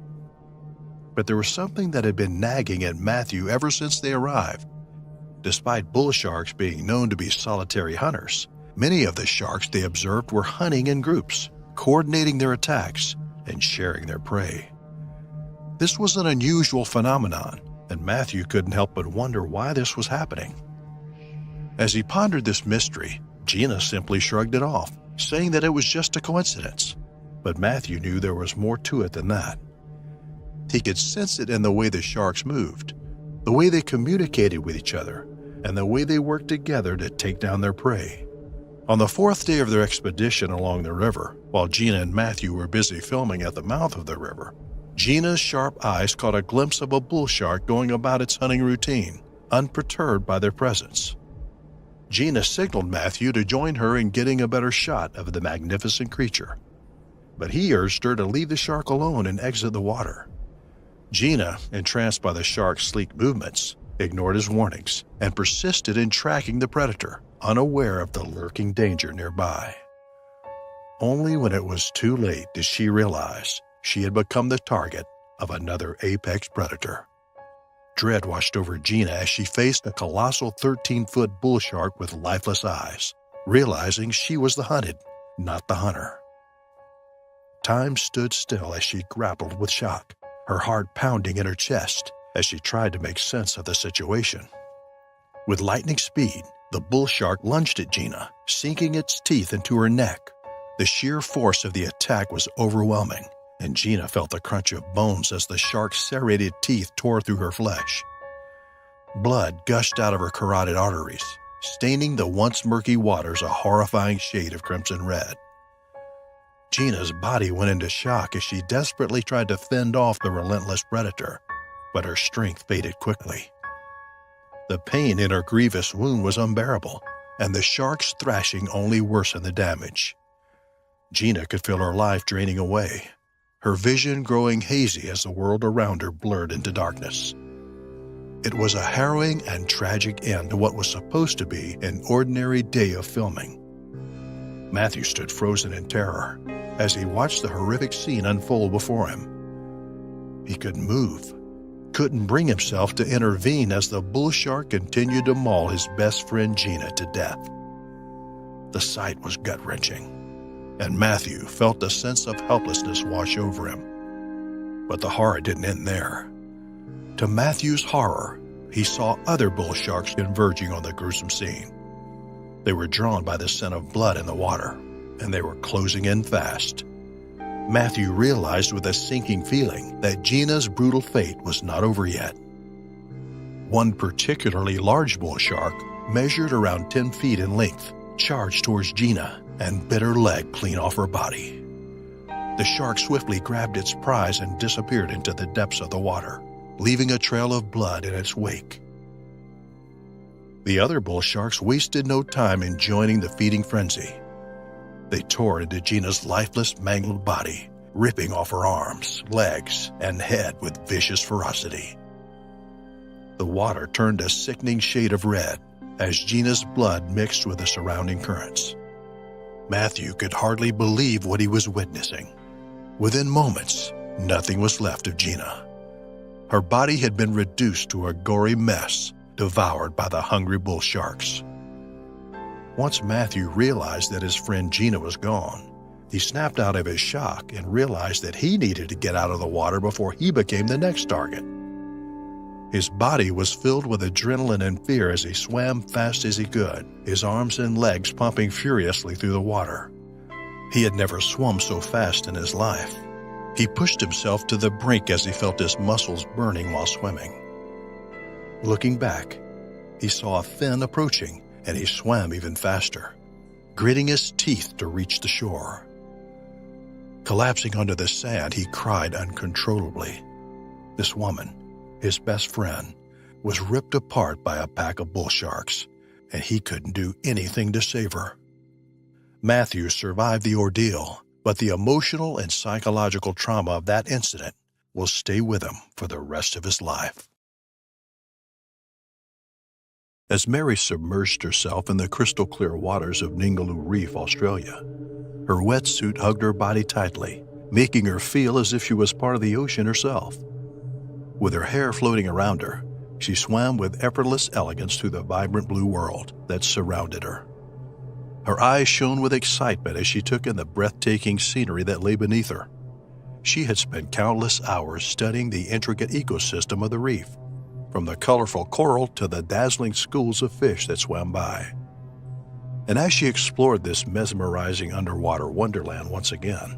But there was something that had been nagging at Matthew ever since they arrived. Despite bull sharks being known to be solitary hunters, many of the sharks they observed were hunting in groups, coordinating their attacks and sharing their prey. This was an unusual phenomenon, and Matthew couldn't help but wonder why this was happening. As he pondered this mystery, Gina simply shrugged it off, saying that it was just a coincidence. But Matthew knew there was more to it than that. He could sense it in the way the sharks moved, the way they communicated with each other, and the way they worked together to take down their prey. On the 4th day of their expedition along the river, while Gina and Matthew were busy filming at the mouth of the river, Gina's sharp eyes caught a glimpse of a bull shark going about its hunting routine, unperturbed by their presence. Gina signaled Matthew to join her in getting a better shot of the magnificent creature, but he urged her to leave the shark alone and exit the water. Gina, entranced by the shark's sleek movements, ignored his warnings and persisted in tracking the predator, unaware of the lurking danger nearby. Only when it was too late did she realize she had become the target of another apex predator. Dread washed over Gina as she faced a colossal 13-foot bull shark with lifeless eyes, realizing she was the hunted, not the hunter. Time stood still as she grappled with shock, her heart pounding in her chest as she tried to make sense of the situation. With lightning speed, the bull shark lunged at Gina, sinking its teeth into her neck. The sheer force of the attack was overwhelming, and Gina felt the crunch of bones as the shark's serrated teeth tore through her flesh. Blood gushed out of her carotid arteries, staining the once murky waters a horrifying shade of crimson red. Gina's body went into shock as she desperately tried to fend off the relentless predator, but her strength faded quickly. The pain in her grievous wound was unbearable, and the shark's thrashing only worsened the damage. Gina could feel her life draining away, her vision growing hazy as the world around her blurred into darkness. It was a harrowing and tragic end to what was supposed to be an ordinary day of filming. Matthew stood frozen in terror as he watched the horrific scene unfold before him. He couldn't move, couldn't bring himself to intervene as the bull shark continued to maul his best friend Gina to death. The sight was gut-wrenching, and Matthew felt a sense of helplessness wash over him. But the horror didn't end there. To Matthew's horror, he saw other bull sharks converging on the gruesome scene. They were drawn by the scent of blood in the water, and they were closing in fast. Matthew realized with a sinking feeling that Gina's brutal fate was not over yet. One particularly large bull shark, measured around 10 feet in length, charged towards Gina and bit her leg clean off her body. The shark swiftly grabbed its prize and disappeared into the depths of the water, leaving a trail of blood in its wake. The other bull sharks wasted no time in joining the feeding frenzy. They tore into Gina's lifeless, mangled body, ripping off her arms, legs, and head with vicious ferocity. The water turned a sickening shade of red as Gina's blood mixed with the surrounding currents. Matthew could hardly believe what he was witnessing. Within moments, nothing was left of Gina. Her body had been reduced to a gory mess, devoured by the hungry bull sharks. Once Matthew realized that his friend Gina was gone, he snapped out of his shock and realized that he needed to get out of the water before he became the next target. His body was filled with adrenaline and fear as he swam fast as he could, his arms and legs pumping furiously through the water. He had never swum so fast in his life. He pushed himself to the brink as he felt his muscles burning while swimming. Looking back, he saw a fin approaching, and he swam even faster, gritting his teeth to reach the shore. Collapsing onto the sand, he cried uncontrollably. This woman, his best friend, was ripped apart by a pack of bull sharks, and he couldn't do anything to save her. Matthew survived the ordeal, but the emotional and psychological trauma of that incident will stay with him for the rest of his life. As Mary submerged herself in the crystal-clear waters of Ningaloo Reef, Australia, her wetsuit hugged her body tightly, making her feel as if she was part of the ocean herself. With her hair floating around her, she swam with effortless elegance through the vibrant blue world that surrounded her. Her eyes shone with excitement as she took in the breathtaking scenery that lay beneath her. She had spent countless hours studying the intricate ecosystem of the reef, from the colorful coral to the dazzling schools of fish that swam by. And as she explored this mesmerizing underwater wonderland once again,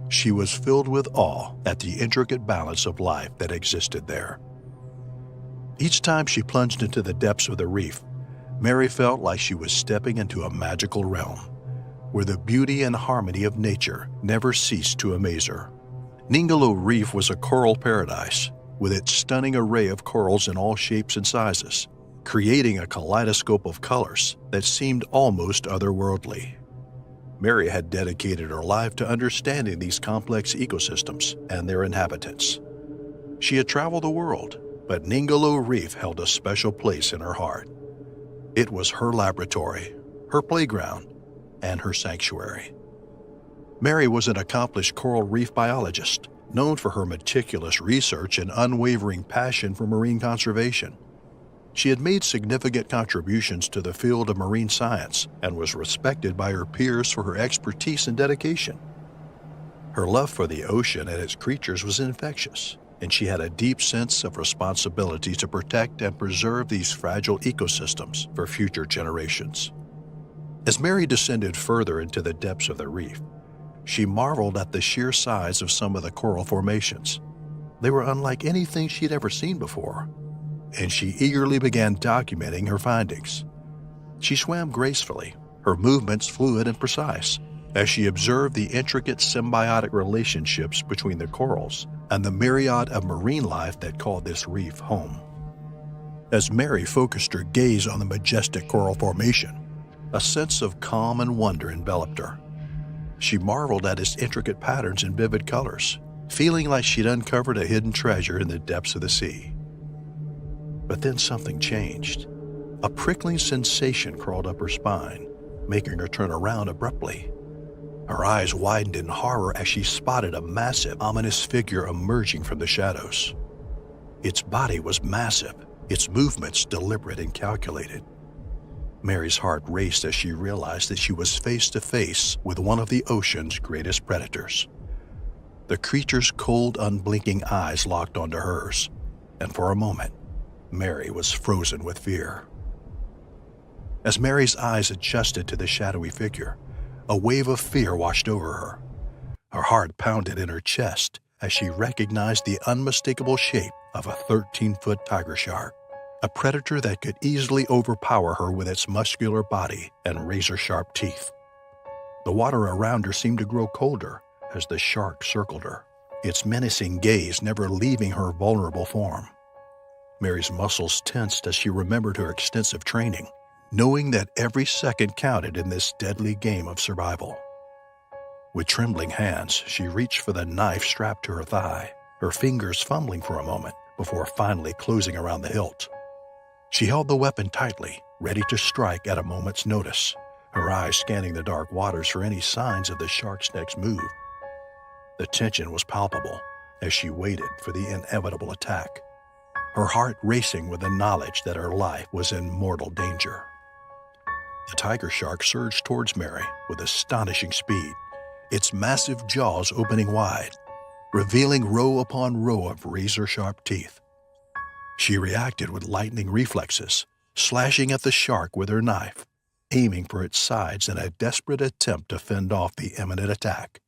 she was filled with awe at the intricate balance of life that existed there. Each time she plunged into the depths of the reef, Mary felt like she was stepping into a magical realm, where the beauty and harmony of nature never ceased to amaze her. Ningaloo Reef was a coral paradise, with its stunning array of corals in all shapes and sizes, creating a kaleidoscope of colors that seemed almost otherworldly. Mary had dedicated her life to understanding these complex ecosystems and their inhabitants. She had traveled the world, but Ningalo Reef held a special place in her heart. It was her laboratory, her playground, and her sanctuary. Mary was an accomplished coral reef biologist, known for her meticulous research and unwavering passion for marine conservation. She had made significant contributions to the field of marine science and was respected by her peers for her expertise and dedication. Her love for the ocean and its creatures was infectious, and she had a deep sense of responsibility to protect and preserve these fragile ecosystems for future generations. As Mary descended further into the depths of the reef, she marveled at the sheer size of some of the coral formations. They were unlike anything she'd ever seen before, and she eagerly began documenting her findings. She swam gracefully, her movements fluid and precise, as she observed the intricate symbiotic relationships between the corals and the myriad of marine life that called this reef home. As Mary focused her gaze on the majestic coral formation, a sense of calm and wonder enveloped her. She marveled at its intricate patterns and vivid colors, feeling like she'd uncovered a hidden treasure in the depths of the sea. But then something changed. A prickling sensation crawled up her spine, making her turn around abruptly. Her eyes widened in horror as she spotted a massive, ominous figure emerging from the shadows. Its body was massive, its movements deliberate and calculated. Mary's heart raced as she realized that she was face to face with one of the ocean's greatest predators. The creature's cold, unblinking eyes locked onto hers, and for a moment, Mary was frozen with fear. As Mary's eyes adjusted to the shadowy figure, a wave of fear washed over her. Her heart pounded in her chest as she recognized the unmistakable shape of a 13-foot tiger shark, a predator that could easily overpower her with its muscular body and razor-sharp teeth. The water around her seemed to grow colder as the shark circled her, its menacing gaze never leaving her vulnerable form. Mary's muscles tensed as she remembered her extensive training, knowing that every second counted in this deadly game of survival. With trembling hands, she reached for the knife strapped to her thigh, her fingers fumbling for a moment before finally closing around the hilt. She held the weapon tightly, ready to strike at a moment's notice, her eyes scanning the dark waters for any signs of the shark's next move. The tension was palpable as she waited for the inevitable attack, her heart racing with the knowledge that her life was in mortal danger. The tiger shark surged towards Mary with astonishing speed, its massive jaws opening wide, revealing row upon row of razor-sharp teeth. She reacted with lightning reflexes, slashing at the shark with her knife, aiming for its sides in a desperate attempt to fend off the imminent attack.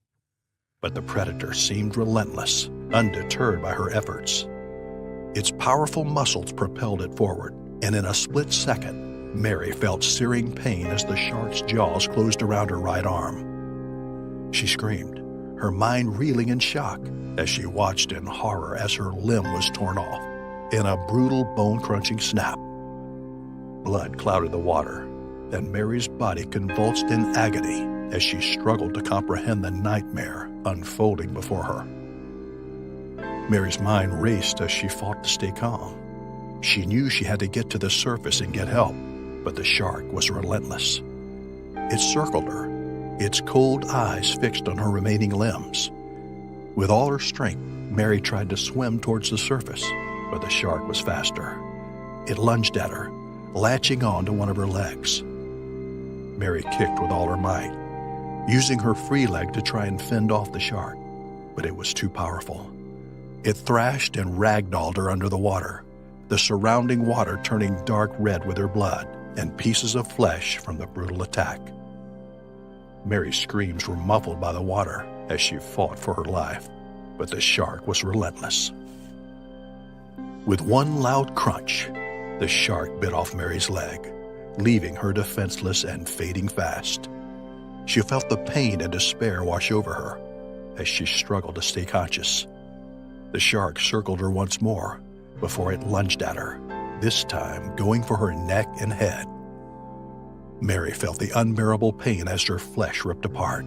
But the predator seemed relentless, undeterred by her efforts. Its powerful muscles propelled it forward, and in a split second, Mary felt searing pain as the shark's jaws closed around her right arm. She screamed, her mind reeling in shock as she watched in horror as her limb was torn off in a brutal bone-crunching snap. Blood clouded the water, and Mary's body convulsed in agony as she struggled to comprehend the nightmare unfolding before her. Mary's mind raced as she fought to stay calm. She knew she had to get to the surface and get help, but the shark was relentless. It circled her, its cold eyes fixed on her remaining limbs. With all her strength, Mary tried to swim towards the surface, but the shark was faster. It lunged at her, latching on to one of her legs. Mary kicked with all her might, using her free leg to try and fend off the shark, but it was too powerful. It thrashed and ragdolled her under the water, the surrounding water turning dark red with her blood and pieces of flesh from the brutal attack. Mary's screams were muffled by the water as she fought for her life, but the shark was relentless. With one loud crunch, the shark bit off Mary's leg, leaving her defenseless and fading fast. She felt the pain and despair wash over her as she struggled to stay conscious. The shark circled her once more before it lunged at her, this time going for her neck and head. Mary felt the unbearable pain as her flesh ripped apart.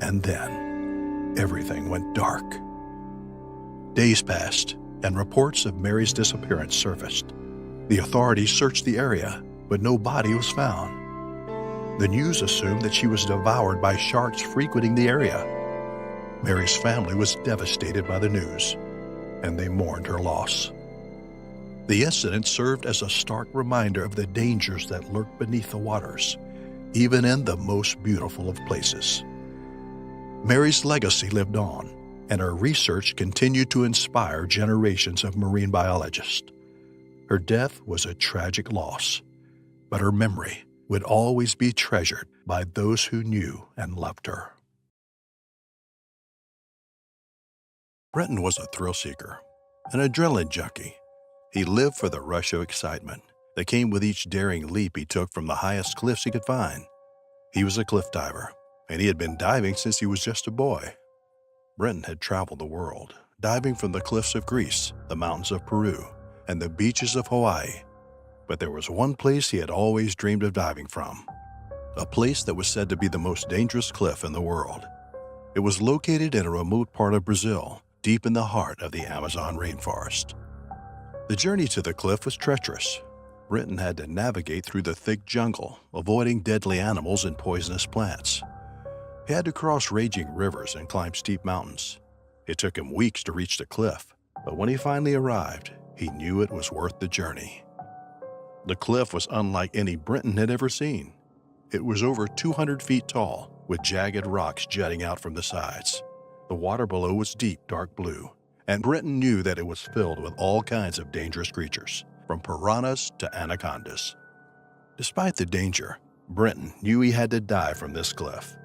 And then, everything went dark. Days passed, and reports of Mary's disappearance surfaced. The authorities searched the area, but no body was found. The news assumed that she was devoured by sharks frequenting the area. Mary's family was devastated by the news, and they mourned her loss. The incident served as a stark reminder of the dangers that lurk beneath the waters, even in the most beautiful of places. Mary's legacy lived on, and her research continued to inspire generations of marine biologists. Her death was a tragic loss, but her memory would always be treasured by those who knew and loved her. Brenton was a thrill seeker, an adrenaline junkie. He lived for the rush of excitement that came with each daring leap he took from the highest cliffs he could find. He was a cliff diver, and he had been diving since he was just a boy. Brenton had traveled the world, diving from the cliffs of Greece, the mountains of Peru, and the beaches of Hawaii. But there was one place he had always dreamed of diving from, a place that was said to be the most dangerous cliff in the world. It was located in a remote part of Brazil, deep in the heart of the Amazon rainforest. The journey to the cliff was treacherous. Brenton had to navigate through the thick jungle, avoiding deadly animals and poisonous plants. He had to cross raging rivers and climb steep mountains. It took him weeks to reach the cliff, but when he finally arrived, he knew it was worth the journey. The cliff was unlike any Brenton had ever seen. It was over 200 feet tall, with jagged rocks jutting out from the sides. The water below was deep, dark blue, and Brenton knew that it was filled with all kinds of dangerous creatures, from piranhas to anacondas. Despite the danger, Brenton knew he had to dive from this cliff.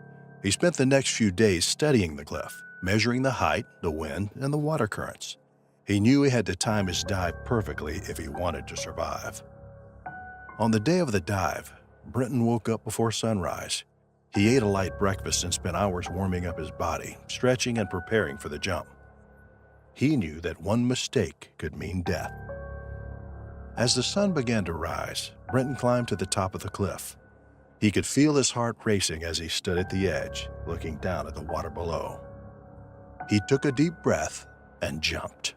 He spent the next few days studying the cliff, measuring the height, the wind, and the water currents. He knew he had to time his dive perfectly if he wanted to survive. On the day of the dive, Brenton woke up before sunrise. He ate a light breakfast and spent hours warming up his body, stretching and preparing for the jump. He knew that one mistake could mean death. As the sun began to rise, Brenton climbed to the top of the cliff. He could feel his heart racing as he stood at the edge, looking down at the water below. He took a deep breath and jumped.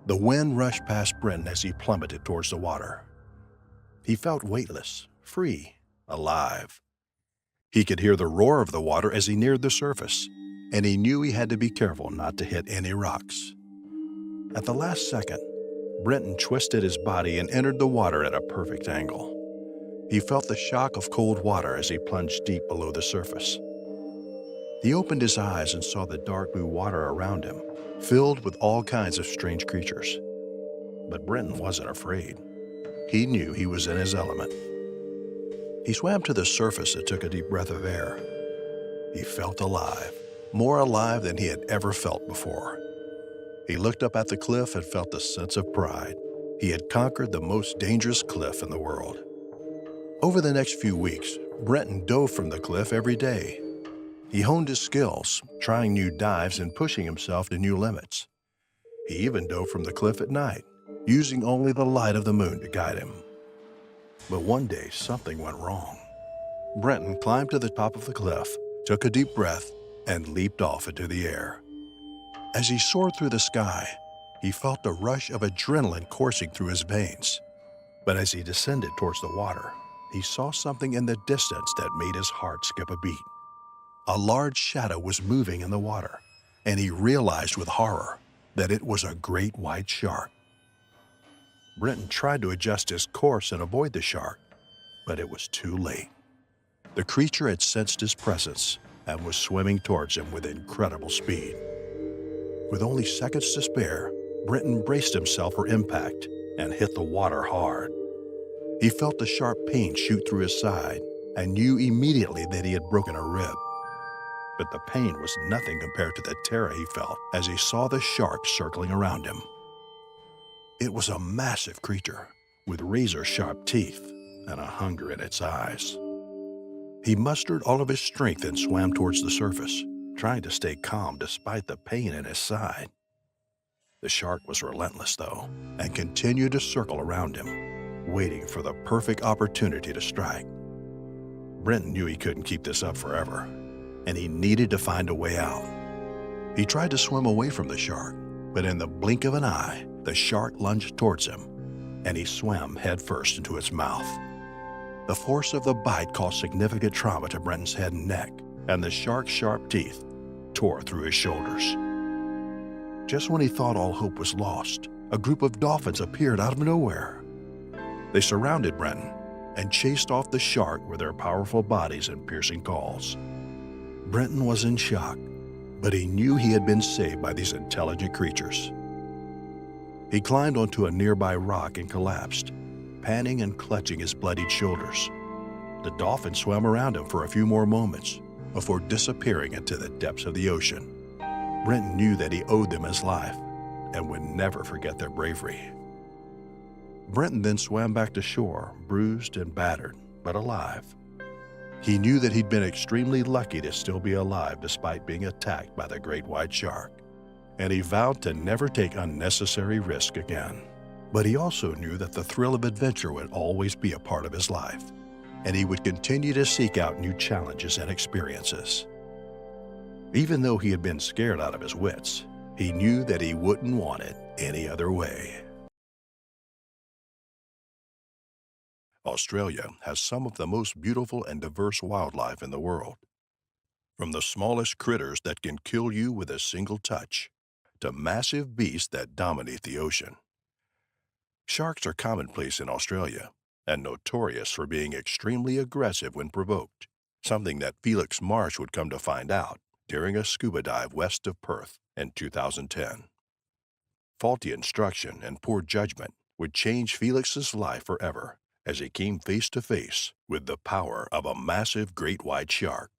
The wind rushed past Brenton as he plummeted towards the water. He felt weightless, free, alive. He could hear the roar of the water as he neared the surface, and he knew he had to be careful not to hit any rocks. At the last second, Brenton twisted his body and entered the water at a perfect angle. He felt the shock of cold water as he plunged deep below the surface. He opened his eyes and saw the dark blue water around him, filled with all kinds of strange creatures. But Brenton wasn't afraid. He knew he was in his element. He swam to the surface and took a deep breath of air. He felt alive, more alive than he had ever felt before. He looked up at the cliff and felt a sense of pride. He had conquered the most dangerous cliff in the world. Over the next few weeks, Brenton dove from the cliff every day. He honed his skills, trying new dives and pushing himself to new limits. He even dove from the cliff at night, using only the light of the moon to guide him. But one day, something went wrong. Brenton climbed to the top of the cliff, took a deep breath, and leaped off into the air. As he soared through the sky, he felt a rush of adrenaline coursing through his veins. But as he descended towards the water, he saw something in the distance that made his heart skip a beat. A large shadow was moving in the water, and he realized with horror that it was a great white shark. Brenton tried to adjust his course and avoid the shark, but it was too late. The creature had sensed his presence and was swimming towards him with incredible speed. With only seconds to spare, Brenton braced himself for impact and hit the water hard. He felt the sharp pain shoot through his side and knew immediately that he had broken a rib. But the pain was nothing compared to the terror he felt as he saw the shark circling around him. It was a massive creature with razor-sharp teeth and a hunger in its eyes. He mustered all of his strength and swam towards the surface, trying to stay calm despite the pain in his side. The shark was relentless, though, and continued to circle around him, waiting for the perfect opportunity to strike. Brenton knew he couldn't keep this up forever, and he needed to find a way out. He tried to swim away from the shark, but in the blink of an eye, the shark lunged towards him, and he swam headfirst into its mouth. The force of the bite caused significant trauma to Brenton's head and neck, and the shark's sharp teeth tore through his shoulders. Just when he thought all hope was lost, a group of dolphins appeared out of nowhere. They surrounded Brenton and chased off the shark with their powerful bodies and piercing calls. Brenton was in shock, but he knew he had been saved by these intelligent creatures. He climbed onto a nearby rock and collapsed, panting and clutching his bloodied shoulders. The dolphins swam around him for a few more moments before disappearing into the depths of the ocean. Brenton knew that he owed them his life and would never forget their bravery. Brenton then swam back to shore, bruised and battered, but alive. He knew that he'd been extremely lucky to still be alive despite being attacked by the great white shark, and he vowed to never take unnecessary risk again. But he also knew that the thrill of adventure would always be a part of his life, and he would continue to seek out new challenges and experiences. Even though he had been scared out of his wits, he knew that he wouldn't want it any other way. Australia has some of the most beautiful and diverse wildlife in the world. From the smallest critters that can kill you with a single touch, to massive beasts that dominate the ocean. Sharks are commonplace in Australia and notorious for being extremely aggressive when provoked, something that Felix Marsh would come to find out during a scuba dive west of Perth in 2010. Faulty instruction and poor judgment would change Felix's life forever as he came face to face with the power of a massive great white shark.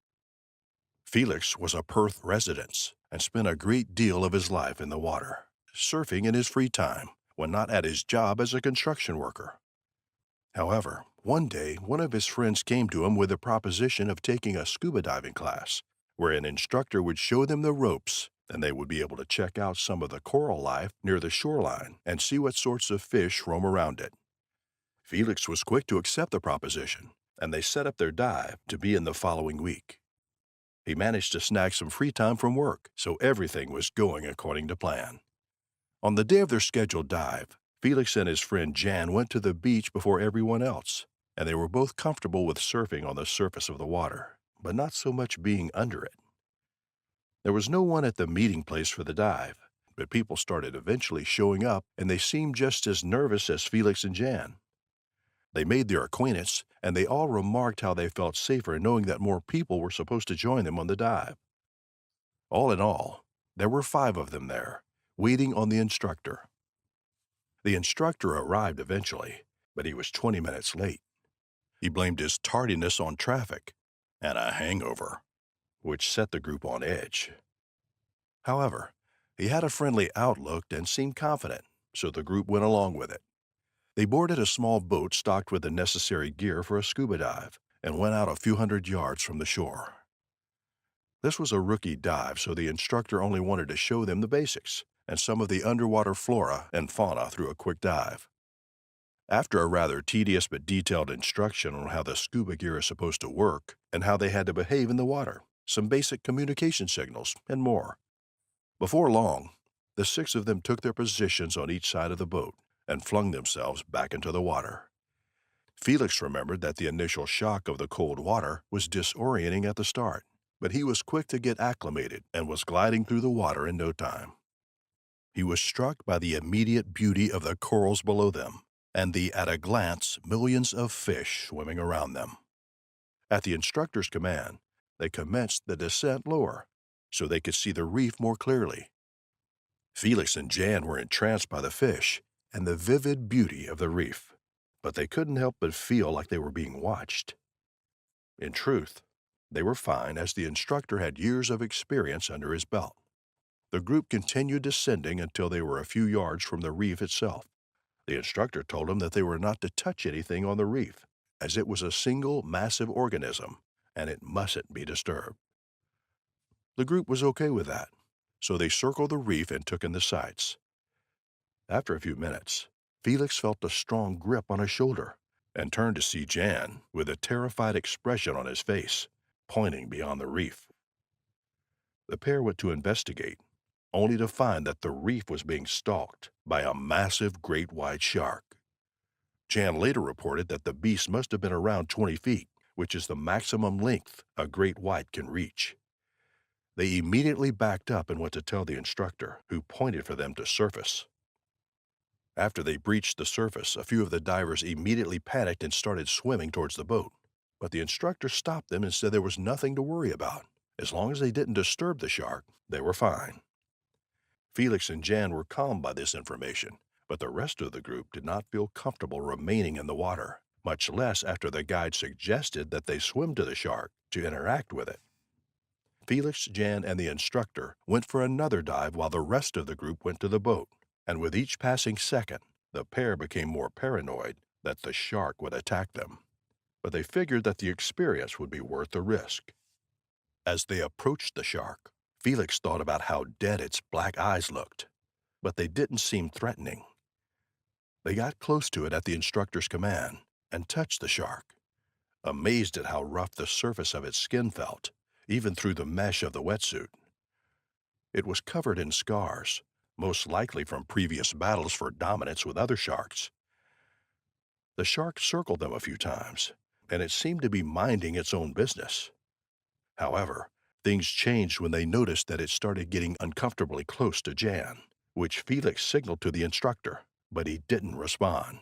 Felix was a Perth resident and spent a great deal of his life in the water, surfing in his free time when not at his job as a construction worker. However, one day, one of his friends came to him with the proposition of taking a scuba diving class, where an instructor would show them the ropes, and they would be able to check out some of the coral life near the shoreline and see what sorts of fish roam around it. Felix was quick to accept the proposition, and they set up their dive to be in the following week. He managed to snag some free time from work, so everything was going according to plan. On the day of their scheduled dive, Felix and his friend Jan went to the beach before everyone else, and they were both comfortable with surfing on the surface of the water, but not so much being under it. There was no one at the meeting place for the dive, but people started eventually showing up, and they seemed just as nervous as Felix and Jan. They made their acquaintance, and they all remarked how they felt safer knowing that more people were supposed to join them on the dive. All in all, there were 5 of them there, waiting on the instructor. The instructor arrived eventually, but he was 20 minutes late. He blamed his tardiness on traffic and a hangover, which set the group on edge. However, he had a friendly outlook and seemed confident, so the group went along with it. They boarded a small boat stocked with the necessary gear for a scuba dive and went out a few hundred yards from the shore. This was a rookie dive, so the instructor only wanted to show them the basics and some of the underwater flora and fauna through a quick dive. After a rather tedious but detailed instruction on how the scuba gear is supposed to work and how they had to behave in the water, some basic communication signals, and more. Before long, the 6 of them took their positions on each side of the boat and flung themselves back into the water. Felix remembered that the initial shock of the cold water was disorienting at the start, but he was quick to get acclimated and was gliding through the water in no time. He was struck by the immediate beauty of the corals below them and the, at a glance, millions of fish swimming around them. At the instructor's command, they commenced the descent lower so they could see the reef more clearly. Felix and Jan were entranced by the fish and the vivid beauty of the reef, but they couldn't help but feel like they were being watched. In truth, they were fine as the instructor had years of experience under his belt. The group continued descending until they were a few yards from the reef itself. The instructor told them that they were not to touch anything on the reef, as it was a single massive organism and it mustn't be disturbed. The group was okay with that, so they circled the reef and took in the sights. After a few minutes, Felix felt a strong grip on his shoulder and turned to see Jan with a terrified expression on his face, pointing beyond the reef. The pair went to investigate, only to find that the reef was being stalked by a massive great white shark. Jan later reported that the beast must have been around 20 feet, which is the maximum length a great white can reach. They immediately backed up and went to tell the instructor, who pointed for them to surface. After they breached the surface, a few of the divers immediately panicked and started swimming towards the boat. But the instructor stopped them and said there was nothing to worry about. As long as they didn't disturb the shark, they were fine. Felix and Jan were calmed by this information, but the rest of the group did not feel comfortable remaining in the water, much less after the guide suggested that they swim to the shark to interact with it. Felix, Jan, and the instructor went for another dive while the rest of the group went to the boat, and with each passing second, the pair became more paranoid that the shark would attack them. But they figured that the experience would be worth the risk. As they approached the shark, Felix thought about how dead its black eyes looked, but they didn't seem threatening. They got close to it at the instructor's command and touched the shark, amazed at how rough the surface of its skin felt, even through the mesh of the wetsuit. It was covered in scars, most likely from previous battles for dominance with other sharks. The shark circled them a few times, and it seemed to be minding its own business. However, things changed when they noticed that it started getting uncomfortably close to Jan, which Felix signaled to the instructor, but he didn't respond.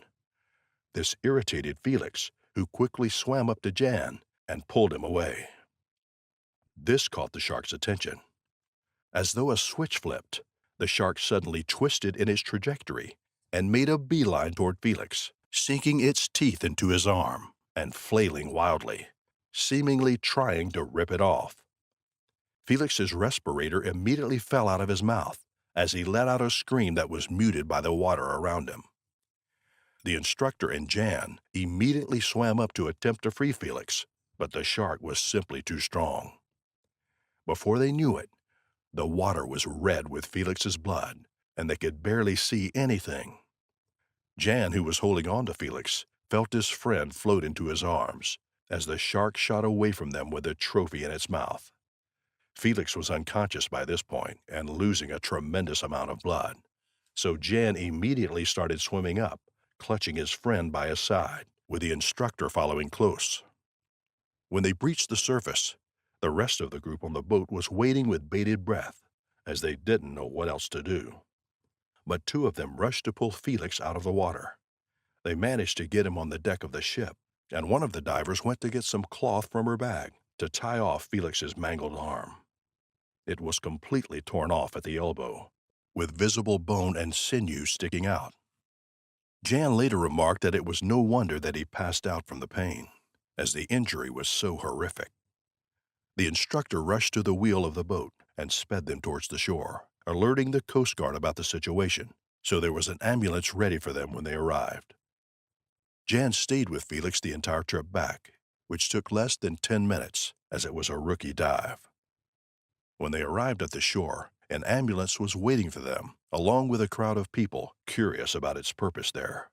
This irritated Felix, who quickly swam up to Jan and pulled him away. This caught the shark's attention. As though a switch flipped, the shark suddenly twisted in its trajectory and made a beeline toward Felix, sinking its teeth into his arm and flailing wildly, seemingly trying to rip it off. Felix's respirator immediately fell out of his mouth as he let out a scream that was muted by the water around him. The instructor and Jan immediately swam up to attempt to free Felix, but the shark was simply too strong. Before they knew it, the water was red with Felix's blood, and they could barely see anything. Jan, who was holding on to Felix, felt his friend float into his arms as the shark shot away from them with a trophy in its mouth. Felix was unconscious by this point and losing a tremendous amount of blood, so Jan immediately started swimming up, clutching his friend by his side, with the instructor following close. When they breached the surface, the rest of the group on the boat was waiting with bated breath, as they didn't know what else to do. But two of them rushed to pull Felix out of the water. They managed to get him on the deck of the ship, and one of the divers went to get some cloth from her bag to tie off Felix's mangled arm. It was completely torn off at the elbow, with visible bone and sinew sticking out. Jan later remarked that it was no wonder that he passed out from the pain, as the injury was so horrific. The instructor rushed to the wheel of the boat and sped them towards the shore, alerting the Coast Guard about the situation, so there was an ambulance ready for them when they arrived. Jan stayed with Felix the entire trip back, which took less than 10 minutes, as it was a rookie dive. When they arrived at the shore, an ambulance was waiting for them, along with a crowd of people curious about its purpose there.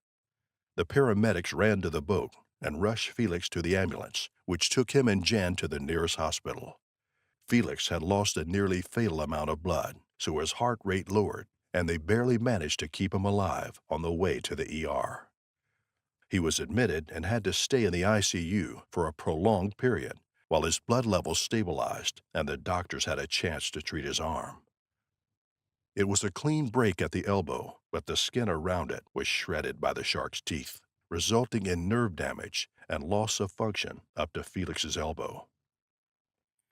The paramedics ran to the boat and rushed Felix to the ambulance, which took him and Jan to the nearest hospital. Felix had lost a nearly fatal amount of blood, so his heart rate lowered, and they barely managed to keep him alive on the way to the ER. He was admitted and had to stay in the ICU for a prolonged period, while his blood levels stabilized and the doctors had a chance to treat his arm. It was a clean break at the elbow, but the skin around it was shredded by the shark's teeth, resulting in nerve damage and loss of function up to Felix's elbow.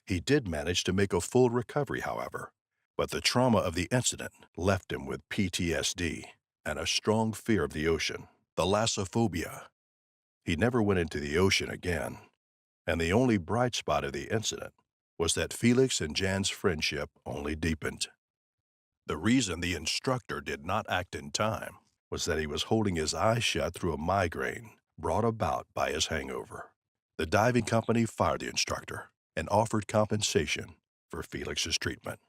He did manage to make a full recovery, however, but the trauma of the incident left him with PTSD and a strong fear of the ocean, thalassophobia. He never went into the ocean again, and the only bright spot of the incident was that Felix and Jan's friendship only deepened. The reason the instructor did not act in time was that he was holding his eyes shut through a migraine brought about by his hangover. The diving company fired the instructor and offered compensation for Felix's treatment.